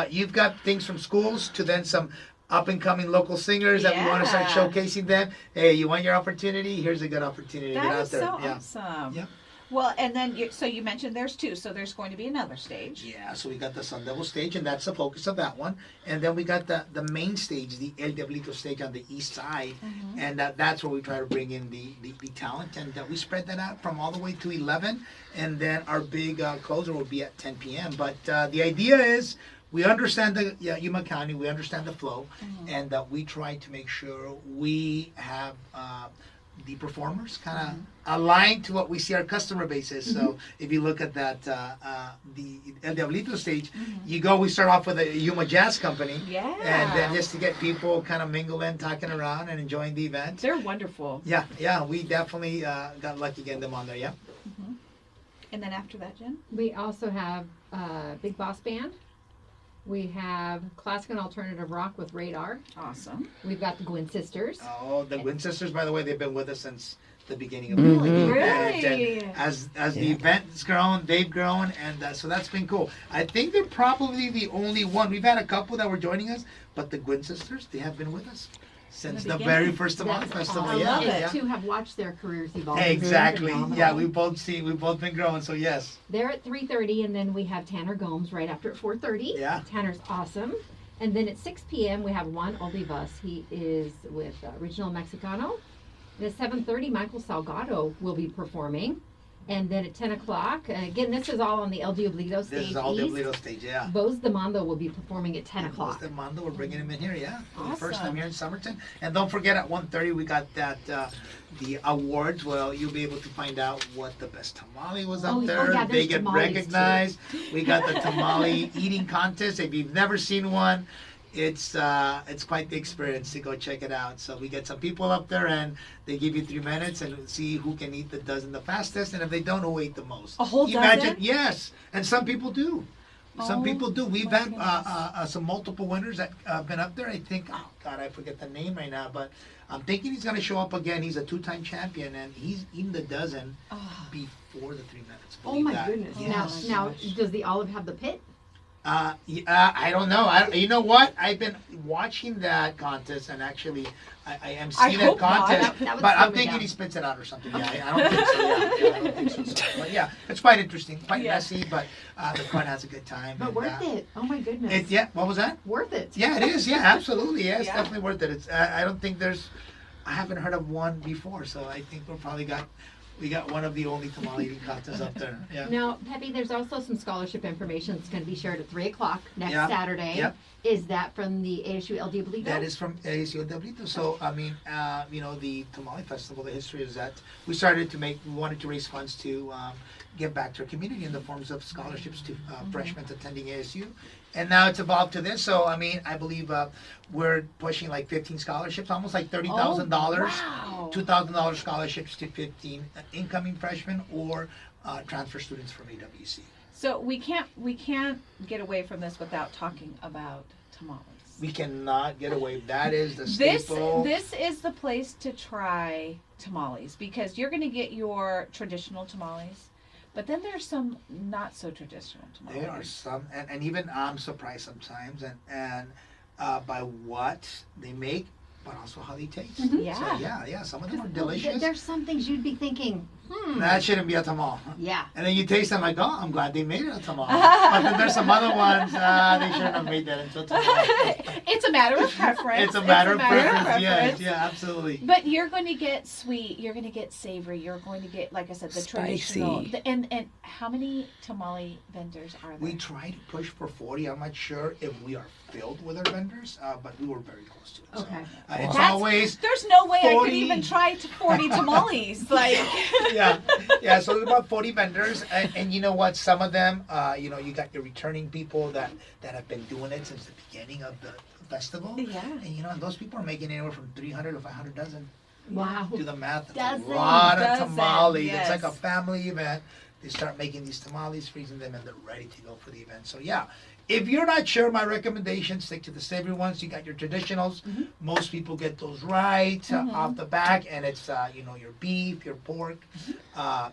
S6: You've got things from schools to then some up and coming local singers that we want to start showcasing them. Hey, you want your opportunity? Here's a good opportunity to get
S2: That
S6: out
S2: is
S6: there.
S2: so
S6: Yeah.
S2: awesome.
S6: Yeah.
S2: Well, and then so you mentioned there's two, so there's going to be another stage.
S6: Yeah, so we got the Sun Devil stage, and that's the focus of that one. And then we got the main stage, the El Diablito stage on the east side, and that's where we try to bring in the talent, and we spread that out from all the way to 11, and then our big closer will be at 10 p.m. But the idea is we understand the Yuma County, we understand the flow, and we try to make sure we have the performers kind of aligned to what we see our customer base is. So if you look at that, the El Diablito stage, we start off with a Yuma Jazz Company.
S2: Yeah.
S6: And then just to get people kind of mingling, talking around, and enjoying the event.
S2: They're wonderful.
S6: Yeah, we definitely got lucky getting them on there, yeah.
S2: And then after that, Jen?
S3: we also have Big Boss Band. We have classic and alternative rock with Radar.
S2: Awesome.
S3: We've got the Gwyn Sisters.
S6: Oh, the Gwyn Sisters, by the way, they've been with us since the beginning of the event.
S2: Really?
S6: And as the event's grown, they've grown, and so that's been cool. I think they're probably the only one. We've had a couple that were joining us, but the Gwyn Sisters, they have been with us since the very first Tamale Festival.
S3: I
S6: Yeah,
S3: love it.
S6: yeah.
S3: To have watched their careers evolve.
S6: Exactly.
S3: Phenomenal.
S6: Yeah, we've both been growing. So yes.
S3: They're at 3:30, and then we have Tanner Gomes right after at 4:30.
S6: Yeah.
S3: Tanner's awesome. And then at 6 p.m. we have Juan Olivas. He is with Regional Mexicano. And at 7:30, Michael Salgado will be performing. And then at 10 o'clock, again, this is all on the El Diablito stage.
S6: This is all the
S3: east.
S6: Diablito stage. Yeah.
S3: Bose de Mondo will be performing at 10 o'clock.
S6: Bose de Mondo, we're bringing him in here, yeah. For the first
S2: Awesome.
S6: time here in Somerton. And don't forget at 1:30 we got that the awards. Well, you'll be able to find out what the best tamale was up there.
S3: yeah,
S6: They
S3: there's
S6: get
S3: tamales,
S6: recognized. We got the tamale eating contest. If you've never seen one, it's quite the experience to go check it out. So we get some people up there, and they give you 3 minutes and see who can eat the dozen the fastest, and if they don't, who ate the most.
S2: A whole
S6: Imagine,
S2: dozen?
S6: yes, and some people do. Some
S2: Oh,
S6: people do. We've
S2: my
S6: had some multiple winners that have been up there. I think, oh God, I forget the name right now, but I'm thinking he's going to show up again. He's a 2-time champion, and he's eaten the dozen before the 3 minutes.
S3: Oh
S6: Believe
S3: my
S6: that.
S3: goodness.
S6: Yes.
S3: Now, does the olive have the pit?
S6: I don't know. You know what? I've been watching that contest, and actually, I am seeing that
S2: hope not.
S6: contest.
S3: That would
S6: But
S3: slow
S6: I'm
S3: me
S6: thinking
S3: down.
S6: he spits it out or something. Yeah, I don't think so. Yeah, I don't think so. But yeah, it's quite interesting, quite
S2: Yeah.
S6: messy, but the crowd has a good time.
S3: But
S6: and,
S3: worth it. Oh my goodness.
S6: Yeah, what was that?
S3: Worth it.
S6: Yeah, it is. Yeah, absolutely. Yeah, it's
S2: Yeah.
S6: definitely worth it. It's. I don't think there's. I haven't heard of one before, so I think we got one of the only tamale eating contests up there. Yeah.
S3: Now, Pepe, there's also some scholarship information that's going to be shared at 3 o'clock next
S6: Yeah.
S3: Saturday.
S6: Yep.
S3: Is that from the ASU El Diablito?
S6: That is from ASU Diablito. So, I mean, the Tamale Festival, the history is that we wanted to raise funds to give back to our community in the forms of scholarships to freshmen attending ASU. And now it's evolved to this. So, I mean, I believe we're pushing like 15 scholarships, almost like $30,000.
S2: Wow.
S6: $2,000 scholarships to 15 incoming freshmen or transfer students from AWC.
S2: So we can't get away from this without talking about tamales.
S6: We cannot get away. That is the
S2: This
S6: staple.
S2: is the place to try tamales because you're going to get your traditional tamales, but then there's some not so traditional tamales.
S6: There are some, and even I'm surprised sometimes, and by what they make, but also how they taste.
S2: Yeah.
S6: So, yeah. Some of them are delicious.
S3: There's some things you'd be thinking,
S6: That shouldn't be a tamal.
S3: Yeah.
S6: And then you taste them like, oh, I'm glad they made it a tamal. But then there's some other ones, they shouldn't have made that into a tamal.
S2: It's a matter of preference.
S6: It's a matter of preference. Yeah, absolutely.
S2: But you're going to get sweet. You're going to get savory. You're going to get, like I said, the
S1: Spicy.
S2: traditional. And how many tamale vendors are there?
S6: We try to push for 40. I'm not sure if we are filled with our vendors, but we were very close to it.
S3: Okay.
S6: So, it's always
S2: There's no way I
S6: 40.
S2: could even try 40 tamales. Like,
S6: yeah. So there's about 40 vendors, and you know what? Some of them, you got your returning people that have been doing it since the beginning of the festival.
S2: Yeah.
S6: And those people are making anywhere from 300 to 500 dozen.
S3: Wow.
S6: Do the math. That's
S3: Dozen.
S6: a lot of
S2: Dozen,
S6: tamales.
S2: yes.
S6: It's like a family event. They start making these tamales, freezing them, and they're ready to go for the event. So yeah, if you're not sure, my recommendation, stick to the savory ones. You got your traditionals. Most people get those right off the back, and it's your beef, your pork.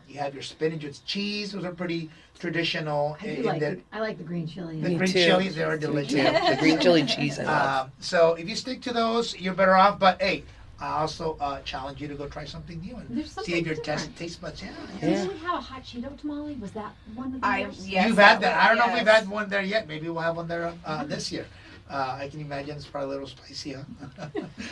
S6: You have your spinach with cheese. Those are pretty traditional.
S3: I like the green chili.
S6: The
S1: Me
S6: green
S1: too.
S6: chilies, they are delicious.
S1: The green chili cheese I love.
S6: So if you stick to those, you're better off. But hey, I also challenge you to go try something new and
S3: There's
S6: see
S3: something
S6: if your
S3: different.
S6: taste buds.
S1: Yeah.
S3: Didn't we have a hot Cheeto tamale? Was that one of yours?
S2: Yes,
S6: You've had that.
S2: one,
S6: I don't know if we've
S2: yes.
S6: had one there yet. Maybe we'll have one there this year. I can imagine it's probably a little spicy, huh?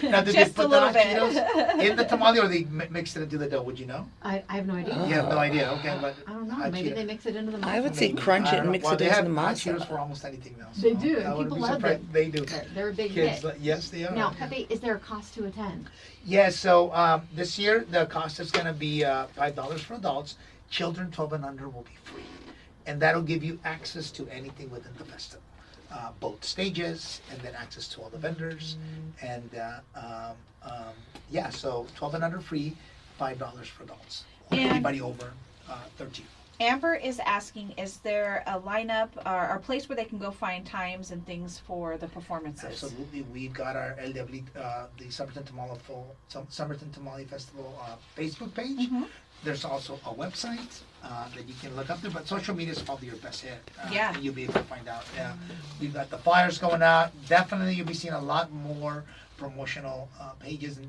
S6: Now, did
S2: Just
S6: they
S2: a
S6: put the
S2: little
S6: hot
S2: bit.
S6: Cheetos in the tamale, or they mixed it into the dough? Would you know?
S3: I have no idea.
S6: You have no idea. Okay, but
S3: I don't know.
S6: hot
S3: Maybe
S6: Cheetos.
S3: they mix it into the
S1: I would say
S3: masa.
S1: crunch
S6: I
S1: it
S6: don't
S1: and
S6: know.
S1: mix
S6: Well,
S1: it
S6: they
S1: into
S6: have
S1: the
S6: hot
S1: masa.
S6: Cheetos for almost anything now.
S3: They
S6: so
S3: do,
S6: I
S3: and
S6: wouldn't
S3: people
S6: be
S3: love
S6: surprised.
S3: them.
S6: They do.
S3: They're a big
S6: Kids,
S3: hit.
S6: yes, they are.
S3: Now, Pepe, is there a cost to attend?
S6: Yeah, so this year the cost is going to be $5 for adults. Children 12 and under will be free. And that'll give you access to anything within the festival. Both stages, and then access to all the vendors. And so 12 and under free, $5 for adults. Or
S2: And-
S6: anybody over 13.
S2: Amber is asking, is there a lineup or a place where they can go find times and things for the performances?
S6: Absolutely. We've got our the Somerton Tamale Festival Facebook page. There's also a website that you can look up there, but social media is probably your best hit.
S2: Yeah.
S6: And you'll be able to find out. We've got the flyers going out. Definitely you'll be seeing a lot more promotional pages and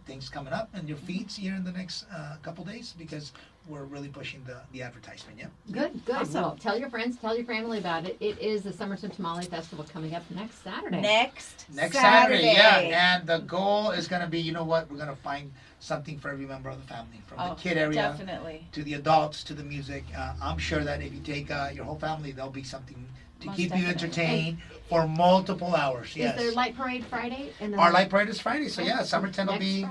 S6: things coming up in your feeds here in the next couple days, because we're really pushing the advertisement. Yeah.
S3: Good, good.
S2: Awesome.
S3: Well, tell your friends, tell your family about it. It is the Somerton Tamale Festival coming up next Saturday.
S2: Next
S6: Saturday, yeah. And the goal is going to be, we're going to find something for every member of the family, from the kid area
S2: Definitely.
S6: to the adults to the music. I'm sure that if you take your whole family, there'll be something to
S2: Most
S6: keep
S2: definitely.
S6: you entertained for multiple hours. Yes.
S3: Is there light parade Friday? And then
S6: Our light parade is Friday, so yeah, Somerton will
S3: next
S6: be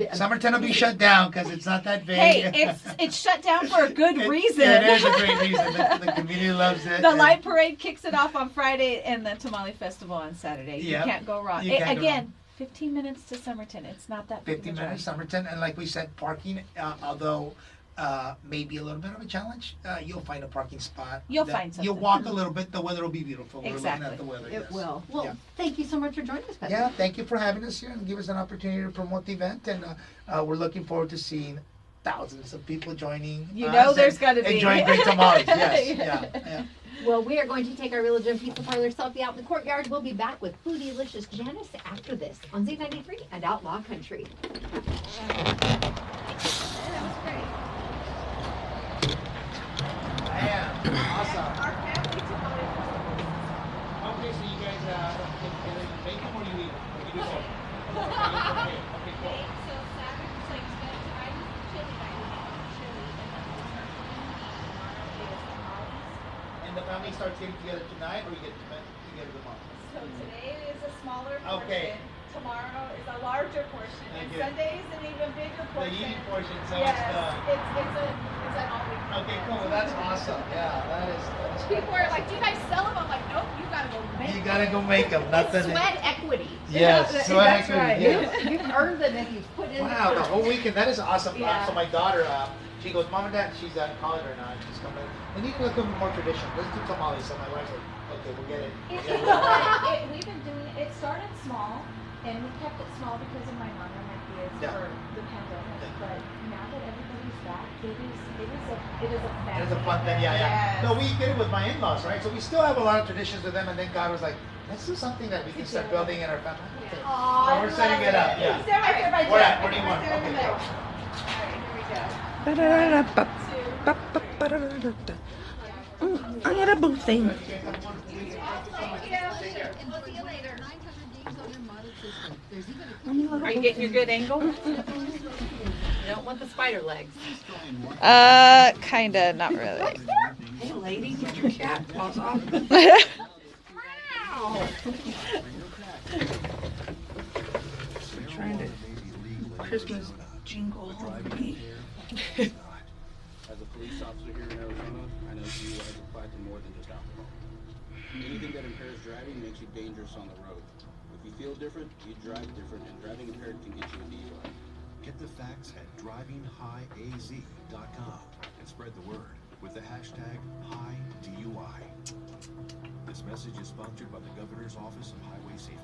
S3: Friday.
S6: shut down because it's not that big.
S2: Hey, it's shut down for a good reason.
S6: It is a great reason. The community loves it.
S2: The
S6: and-
S2: light parade kicks it off on Friday and the Tamale Festival on Saturday. You
S6: Yep.
S2: can't go wrong.
S6: You can't go
S2: Again,
S6: wrong.
S2: 15 minutes to Somerton. It's not that big
S6: 50
S2: of a drive.
S6: minutes, Somerton, and like we said, parking, although maybe a little bit of a challenge, you'll find a parking spot.
S2: You'll
S6: that-
S2: find something.
S6: You'll walk a little bit, the weather will be beautiful. We're looking
S2: Exactly.
S6: at the weather,
S3: It
S6: yes.
S3: will. Well,
S6: Yeah.
S3: thank you so much for joining us, Pepe.
S6: Yeah, thank you for having us here and give us an opportunity to promote the event, and we're looking forward to seeing thousands of people joining.
S2: You
S6: us
S2: know
S6: and
S2: there's gotta be.
S6: enjoying great tamales. Yes, yeah.
S3: Well, we are going to take our Real Gem Pizza Parlor selfie out in the courtyard. We'll be back with Foodylicious Janice after this on Z93 and Outlaw Country.
S6: Yeah, awesome. Okay, so you guys can make them or you eat them? Or you do both? Okay, cool. And the family starts getting together tonight, or you get together tomorrow?
S5: So today is a smaller portion.
S6: Okay.
S5: Tomorrow is a larger portion.
S6: Thank
S5: And
S6: you.
S5: Sunday is an even bigger
S6: The
S5: portion.
S6: eating portion, so
S5: Yes,
S6: it's
S5: it's an all week.
S6: okay, cool. Well, that's awesome. Yeah, that is
S5: People are like, do you guys sell them? I'm like, nope, you gotta go make
S6: You
S5: them.
S6: gotta go make them. Nothing.
S3: Sweat equity.
S6: Yes, sweat
S2: That's
S6: equity,
S2: right.
S6: yes.
S3: You've earned them if you've put in
S6: Wow, the
S3: the
S6: whole weekend. That is awesome.
S5: Yeah.
S6: So my daughter, she goes, Mom and Dad, she's in college right now. And she's coming. We need to look at more tradition. Let's do tamales. So my wife's like, okay, we'll get it.
S5: We've been doing it. It started small, and we kept it small because of my mom and my kids
S6: Yeah.
S5: for the pandemic.
S6: Yeah.
S5: But now that everybody's back, it is a family.
S6: It's a fun thing, yeah.
S2: Yes.
S6: No, we did it with my in-laws, right? So we still have a lot of traditions with them, and then God was like, let's do something that we can start building in our family. Okay.
S5: Aw,
S6: So we're setting it up, yeah.
S5: Is there right there by
S6: Where
S5: Jeff?
S6: at? Where do you
S5: Right
S6: want?
S5: there in the
S6: Okay,
S5: middle.
S6: go.
S5: All right, here we go.
S1: I got a boo thing.
S2: Are you getting your good angle? You don't want the spider legs.
S5: Kinda, not really.
S1: Hey, lady, get your cat paws off. Trying to Christmas jingle me.
S7: As a police officer here in Arizona, I know you have applied to more than just alcohol. Anything that impairs driving makes you dangerous on the road. If you feel different, you drive different, and driving impaired can get you a DUI.
S8: Get the facts at drivinghighaz.com and spread the word with the hashtag HighDUI. This message is sponsored by the Governor's Office of Highway Safety.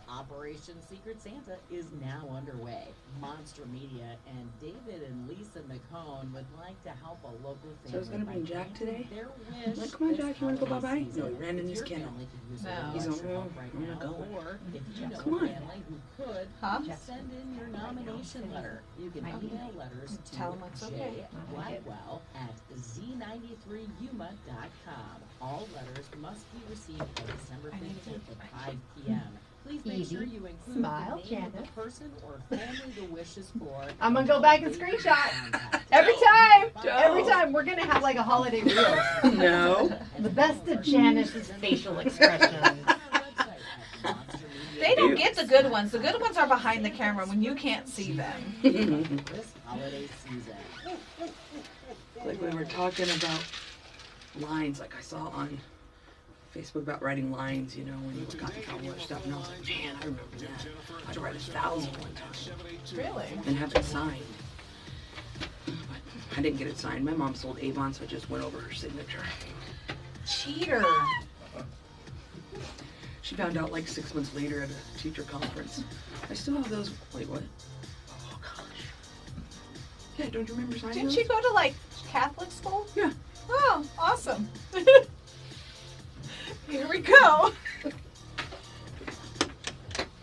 S9: Operation Secret Santa is now underway. Monster Media and David and Lisa McCone would like to help a local family.
S1: So I was gonna bring Jack today.
S9: Their wish.
S1: Like, come on, Jack, you wanna go bye-bye?
S9: season.
S1: No, he ran in his
S9: If your
S1: kennel.
S9: family could use
S2: No.
S9: a
S1: He's
S9: extra
S1: on
S9: help
S1: home.
S9: right
S1: I'm not
S9: now,
S1: going.
S9: or if you know
S1: Come
S9: a
S1: on.
S9: family who could,
S2: Huh?
S9: just send in your nomination letter. You can email letters to
S2: Tell 'em it's okay.
S9: Blackwell at z93yuma.com. All letters must be received by December 15th at 5 p.m. Please make
S3: Easy.
S9: sure you include
S3: Smile,
S9: the name of
S3: Janet.
S9: the person or family the wish is for.
S3: I'm gonna go back and screenshot.
S9: Contact.
S3: Every time!
S1: Don't.
S3: Every time. We're gonna have like a holiday reel.
S1: No.
S3: The best of Janice's facial expressions.
S2: They don't get the good ones. The good ones are behind the camera when you can't see them.
S9: This holiday season.
S1: Like we were talking about lines, like I saw on Facebook about writing lines, you know, when you got in college stuff, and I was like, man, I remember that. I had to write 1,000 one time
S2: Really?
S1: and have it signed. But I didn't get it signed. My mom sold Avon, so I just went over her signature.
S2: Cheater.
S1: She found out like 6 months later at a teacher conference. I still have those. Wait, what? Oh gosh. Yeah, don't you remember signing
S2: Didn't
S1: those?
S2: she go to like Catholic school?
S1: Yeah.
S2: Oh, awesome. Here we go.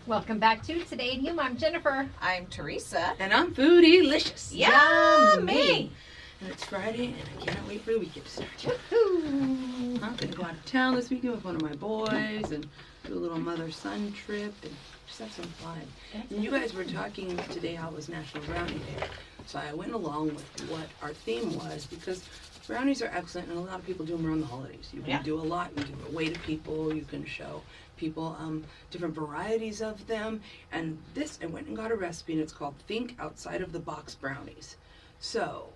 S3: Welcome back to Today in Yuma. I'm Jennifer.
S2: I'm Teresa.
S1: And I'm Foodie-licious.
S2: Yummy.
S1: And it's Friday, and I cannot wait for the weekend to start. I'm gonna go out of town this weekend with one of my boys and do a little mother-son trip and just have some fun. And you guys were talking today how it was National Brownie Day. So I went along with what our theme was because brownies are excellent and a lot of people do them around the holidays. You can do a lot. You can give away to people. You can show people different varieties of them. And this, I went and got a recipe and it's called Think Outside of the Box Brownies. So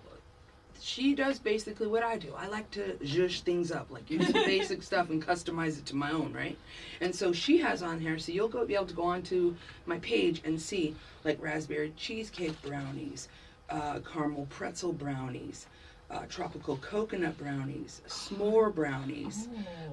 S1: she does basically what I do. I like to zhuzh things up, like use some basic stuff and customize it to my own, right? And so she has on here, so you'll be able to go onto my page and see like raspberry cheesecake brownies, caramel pretzel brownies, tropical coconut brownies, s'more brownies,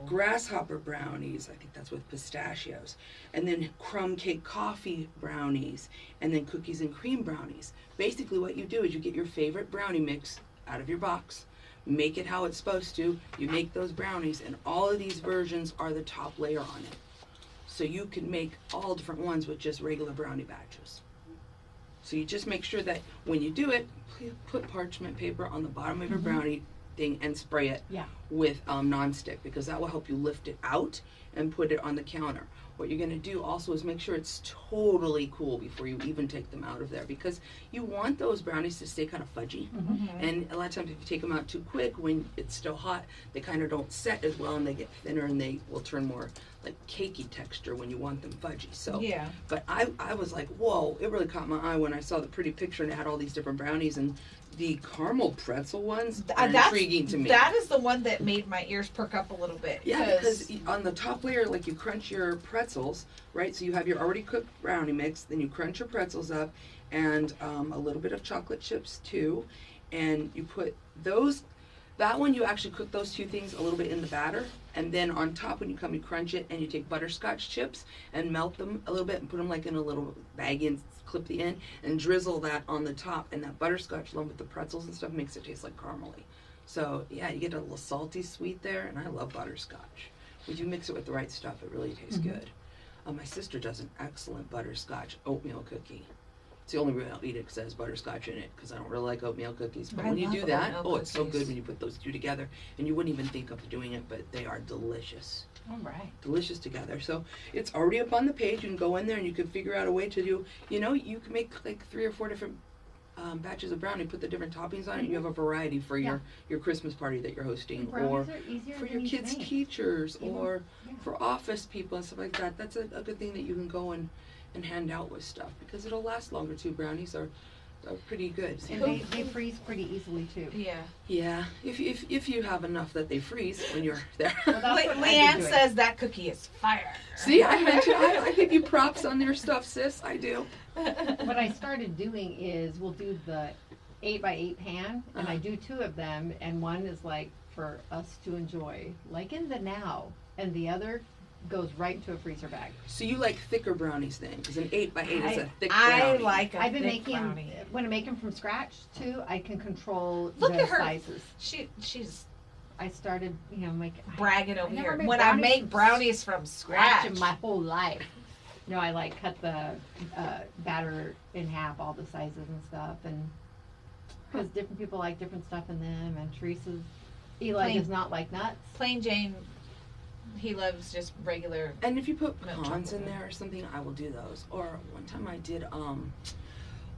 S1: grasshopper brownies, I think that's with pistachios, and then crumb cake coffee brownies, and then cookies and cream brownies. Basically what you do is you get your favorite brownie mix out of your box, make it how it's supposed to, you make those brownies, and all of these versions are the top layer on it. So you can make all different ones with just regular brownie batches. So you just make sure that when you do it, put parchment paper on the bottom of your brownie thing and spray it with non-stick, because that will help you lift it out and put it on the counter. What you're going to do also is make sure it's totally cool before you even take them out of there, because you want those brownies to stay kind of fudgy. And a lot of times if you take them out too quick when it's still hot, they kind of don't set as well and they get thinner and they will turn more like cakey texture when you want them fudgy. So
S2: Yeah.
S1: but I was like, whoa, it really caught my eye when I saw the pretty picture and it had all these different brownies, and the caramel pretzel ones are intriguing to me.
S2: That is the one that made my ears perk up a little bit.
S1: Yeah, because on the top layer, like you crunch your pretzels, right? So you have your already cooked brownie mix, then you crunch your pretzels up, and a little bit of chocolate chips too, and you put those. That one you actually cook those two things a little bit in the batter, and then on top when you come, you crunch it, and you take butterscotch chips and melt them a little bit and put them like in a little baggie and clip the end and drizzle that on the top, and that butterscotch along with the pretzels and stuff makes it taste like caramely. So yeah, you get a little salty sweet there, and I love butterscotch. When you mix it with the right stuff, it really tastes good. My sister does an excellent butterscotch oatmeal cookie. It's the only reason I'll eat it because it has butterscotch in it, because I don't really like oatmeal cookies. But
S2: I
S1: when you
S2: love
S1: do that,
S2: oatmeal
S1: it's so
S2: cookies.
S1: good when you put those two together. And you wouldn't even think of doing it, but they are delicious.
S2: All right.
S1: Delicious together. So it's already up on the page. You can go in there and you can figure out a way to do, you know, you can make like 3 or 4 different batches of brownie, put the different toppings on it, and you have a variety for your Christmas party that you're hosting, or for your kids' teachers, or for office people and stuff like that. That's a good thing that you can go and hand out with stuff, because it'll last longer too. Brownies are pretty good.
S3: And they freeze pretty easily too.
S2: Yeah.
S1: Yeah, if you have enough that they freeze when you're there.
S3: Well, that's what I've been
S2: Leanne
S3: doing.
S2: says that cookie is fire.
S1: See, I mentioned I give you props on their stuff, sis. I do.
S3: What I started doing is we'll do the 8x8 pan, and I do 2 of them, and one is like for us to enjoy, like in the now, and the other goes right into a freezer bag.
S1: So you like thicker brownies then? Because an 8x8 is a thick
S2: I
S1: brownie.
S2: like a
S3: I've been
S2: thick
S3: making
S2: brownie.
S3: when I make them from scratch too. I can control
S2: Look
S3: the
S2: at her.
S3: sizes.
S2: She's
S3: I started, making
S2: bragging over
S3: never
S2: here.
S3: made
S2: When I
S3: brownies
S2: make
S3: from
S2: brownies from scratch.
S3: in my whole life. No, I like cut the batter in half, all the sizes and stuff, and because different people like different stuff in them. And Eli
S2: Plain-
S3: does not like nuts.
S2: Plain Jane, he loves just regular.
S1: And if you put
S2: Milk
S1: pecans
S2: chocolate.
S1: in there or something, I will do those. Or one time I did,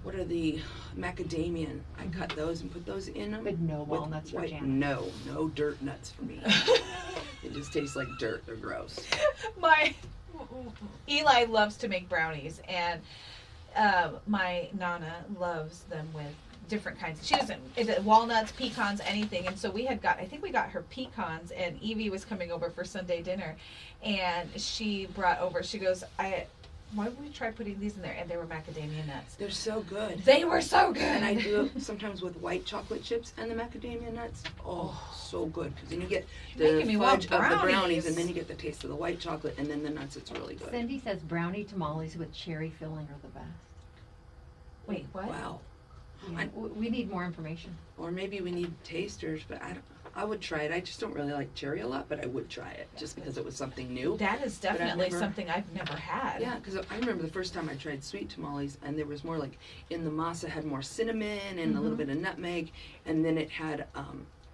S1: what are the macadamian? I cut those and put those in them.
S3: But no
S1: with
S3: walnuts for
S1: white-
S3: Janet.
S1: No dirt nuts for me. It just tastes like dirt. They're gross.
S2: Eli loves to make brownies, and my Nana loves them with different kinds. She doesn't walnuts, pecans, anything. And so I think we got her pecans, and Evie was coming over for Sunday dinner, and she brought over. She goes, why don't we try putting these in there? And they were macadamia nuts.
S1: They're so good.
S2: They were so good.
S1: And I do it sometimes with white chocolate chips and the macadamia nuts. Oh, so good. Because then you get
S2: You're
S1: the
S2: making me want
S1: fudge of the brownies,
S2: brownies.
S1: and then you get the taste of the white chocolate, and then the nuts. It's really good.
S3: Cindy says brownie tamales with cherry filling are the best.
S2: Wait, what?
S1: Wow.
S3: Yeah, we need more information.
S1: Or maybe we need tasters, but I would try it. I just don't really like cherry a lot, but I would try it just because it was something new.
S2: That is
S1: But I've
S2: definitely
S1: never-
S2: something I've never had.
S1: Yeah, because I remember the first time I tried sweet tamales, and there was more like in the masa had more cinnamon and a little bit of nutmeg, and then it had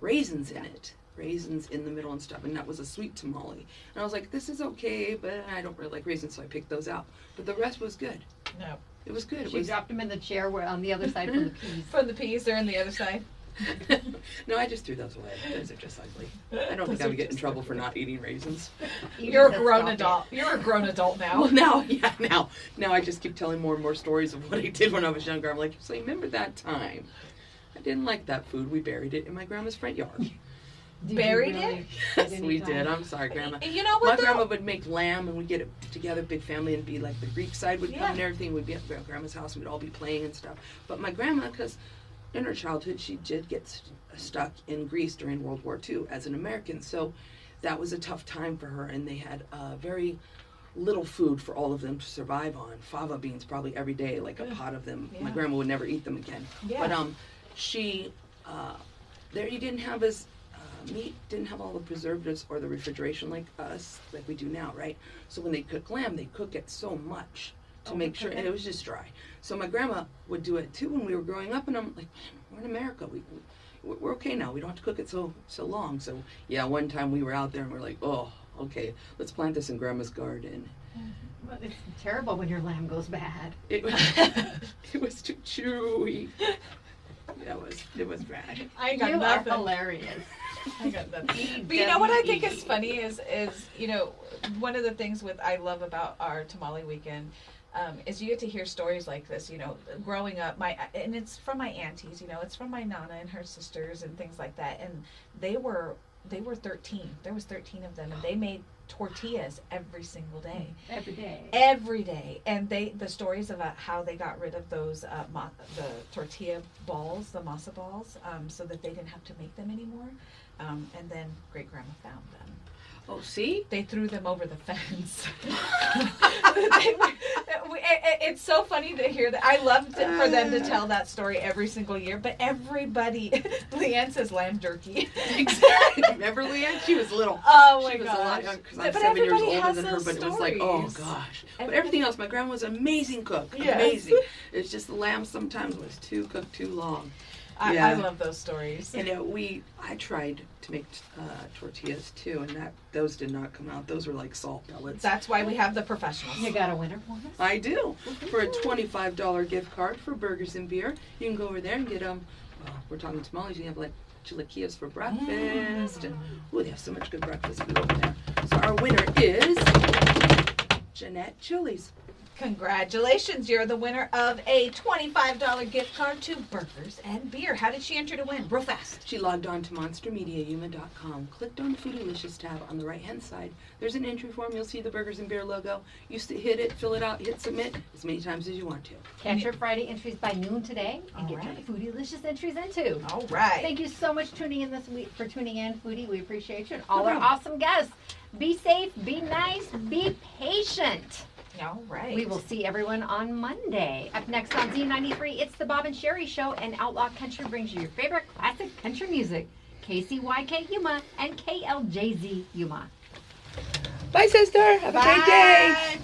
S1: raisins in it. Raisins in the middle and stuff, and that was a sweet tamale. And I was like, this is okay, but I don't really like raisins, so I picked those out. But the rest was good.
S2: No.
S1: It was good. It
S3: She
S1: was
S3: dropped them in the chair on the other side from the peas.
S2: From the peas, they're on the other side.
S1: No, I just threw those away. Those are just ugly. I don't think I would get in trouble for not eating raisins.
S2: You're a
S3: says
S2: grown
S3: stop it.
S2: adult. You're a grown adult now.
S1: Well, now I just keep telling more and more stories of what I did when I was younger. I'm like, so you remember that time? I didn't like that food. We buried it in my grandma's front yard.
S3: Did you
S2: Buried
S3: really
S2: it?
S3: at
S1: Yes,
S3: any
S1: we
S3: time?
S1: did. I'm sorry, Grandma.
S2: You know
S1: My
S2: what, though?
S1: grandma would make lamb, and we'd get it together, big family, and be like the Greek side would
S2: Yeah.
S1: come and everything. We'd be at Grandma's house, and we'd all be playing and stuff. But my grandma, because in her childhood, she did get stuck in Greece during World War II as an American. So that was a tough time for her, and they had very little food for all of them to survive on. Fava beans probably every day, like a pot of them. My
S2: Yeah.
S1: grandma would never eat them again.
S2: Yeah.
S1: But she, there you didn't have as meat didn't have all the preservatives or the refrigeration like we do now, right? So when they cook lamb, they cook it so much to make sure, and it was just dry. So my grandma would do it too when we were growing up, and I'm like, we're in America, we're okay now. We don't have to cook it so long. So yeah, one time we were out there and we're like, oh, okay, let's plant this in Grandma's garden.
S3: Well, it's terrible when your lamb goes bad.
S1: It was, it was too chewy. It was bad.
S2: I got
S3: You
S2: nothing.
S3: are hilarious.
S2: I got nothing. But you know what I think is funny is one of the things I love about our tamale weekend is you get to hear stories like this. Growing up, and it's from my aunties. It's from my nana and her sisters and things like that. And they were 13. There was 13 of them, and they made tortillas every single day. Every day. And the stories about how they got rid of those the tortilla balls, the masa balls, so that they didn't have to make them anymore. And then great grandma found them.
S1: Oh, see?
S2: They threw them over the fence. It's so funny to hear that. I love for them to tell that story every single year, but everybody, Leanne says lamb jerky.
S1: Exactly. Remember Leanne? She was little.
S2: Oh my
S1: She was
S2: gosh.
S1: a lot younger because I'm
S2: But
S1: 7 years
S2: everybody
S1: older
S2: has
S1: than her,
S2: those
S1: but it was like, oh
S2: stories.
S1: gosh. But everything else, my grandma was an amazing cook.
S2: Yes.
S1: Amazing. It's just the lamb sometimes was cooked too long.
S2: I love those stories.
S1: You know, I tried to make tortillas too, and those did not come out. Those were like salt pellets.
S2: That's why we have the professionals.
S3: You got a winner for us?
S1: I do. For a $25 gift card for burgers and beer, you can go over there and get well, we're talking tamales. You can have like chilaquiles for breakfast, and they have so much good breakfast food over there. So our winner is Jeanette Chili's.
S2: Congratulations, you're the winner of a $25 gift card to Burgers and Beer. How did she enter to win? Real fast.
S1: She logged on to monstermediayuma.com, clicked on the Foodylicious tab on the right-hand side. There's an entry form. You'll see the Burgers and Beer logo. You hit it, fill it out, hit submit as many times as you want to.
S3: Catch your Friday entries by noon today and
S2: All
S3: get
S2: right.
S3: your Foodylicious entries in too.
S2: All right.
S3: Thank you so much tuning in this week for tuning in, Foodie. We appreciate you and all our awesome guests. Be safe, be nice, be patient.
S2: All right.
S3: We will see everyone on Monday. Up next on Z93, it's the Bob and Sherry Show, and Outlaw Country brings you your favorite classic country music. KCYK Yuma and KLJZ Yuma.
S1: Bye, sister. Have a great day.
S2: Bye.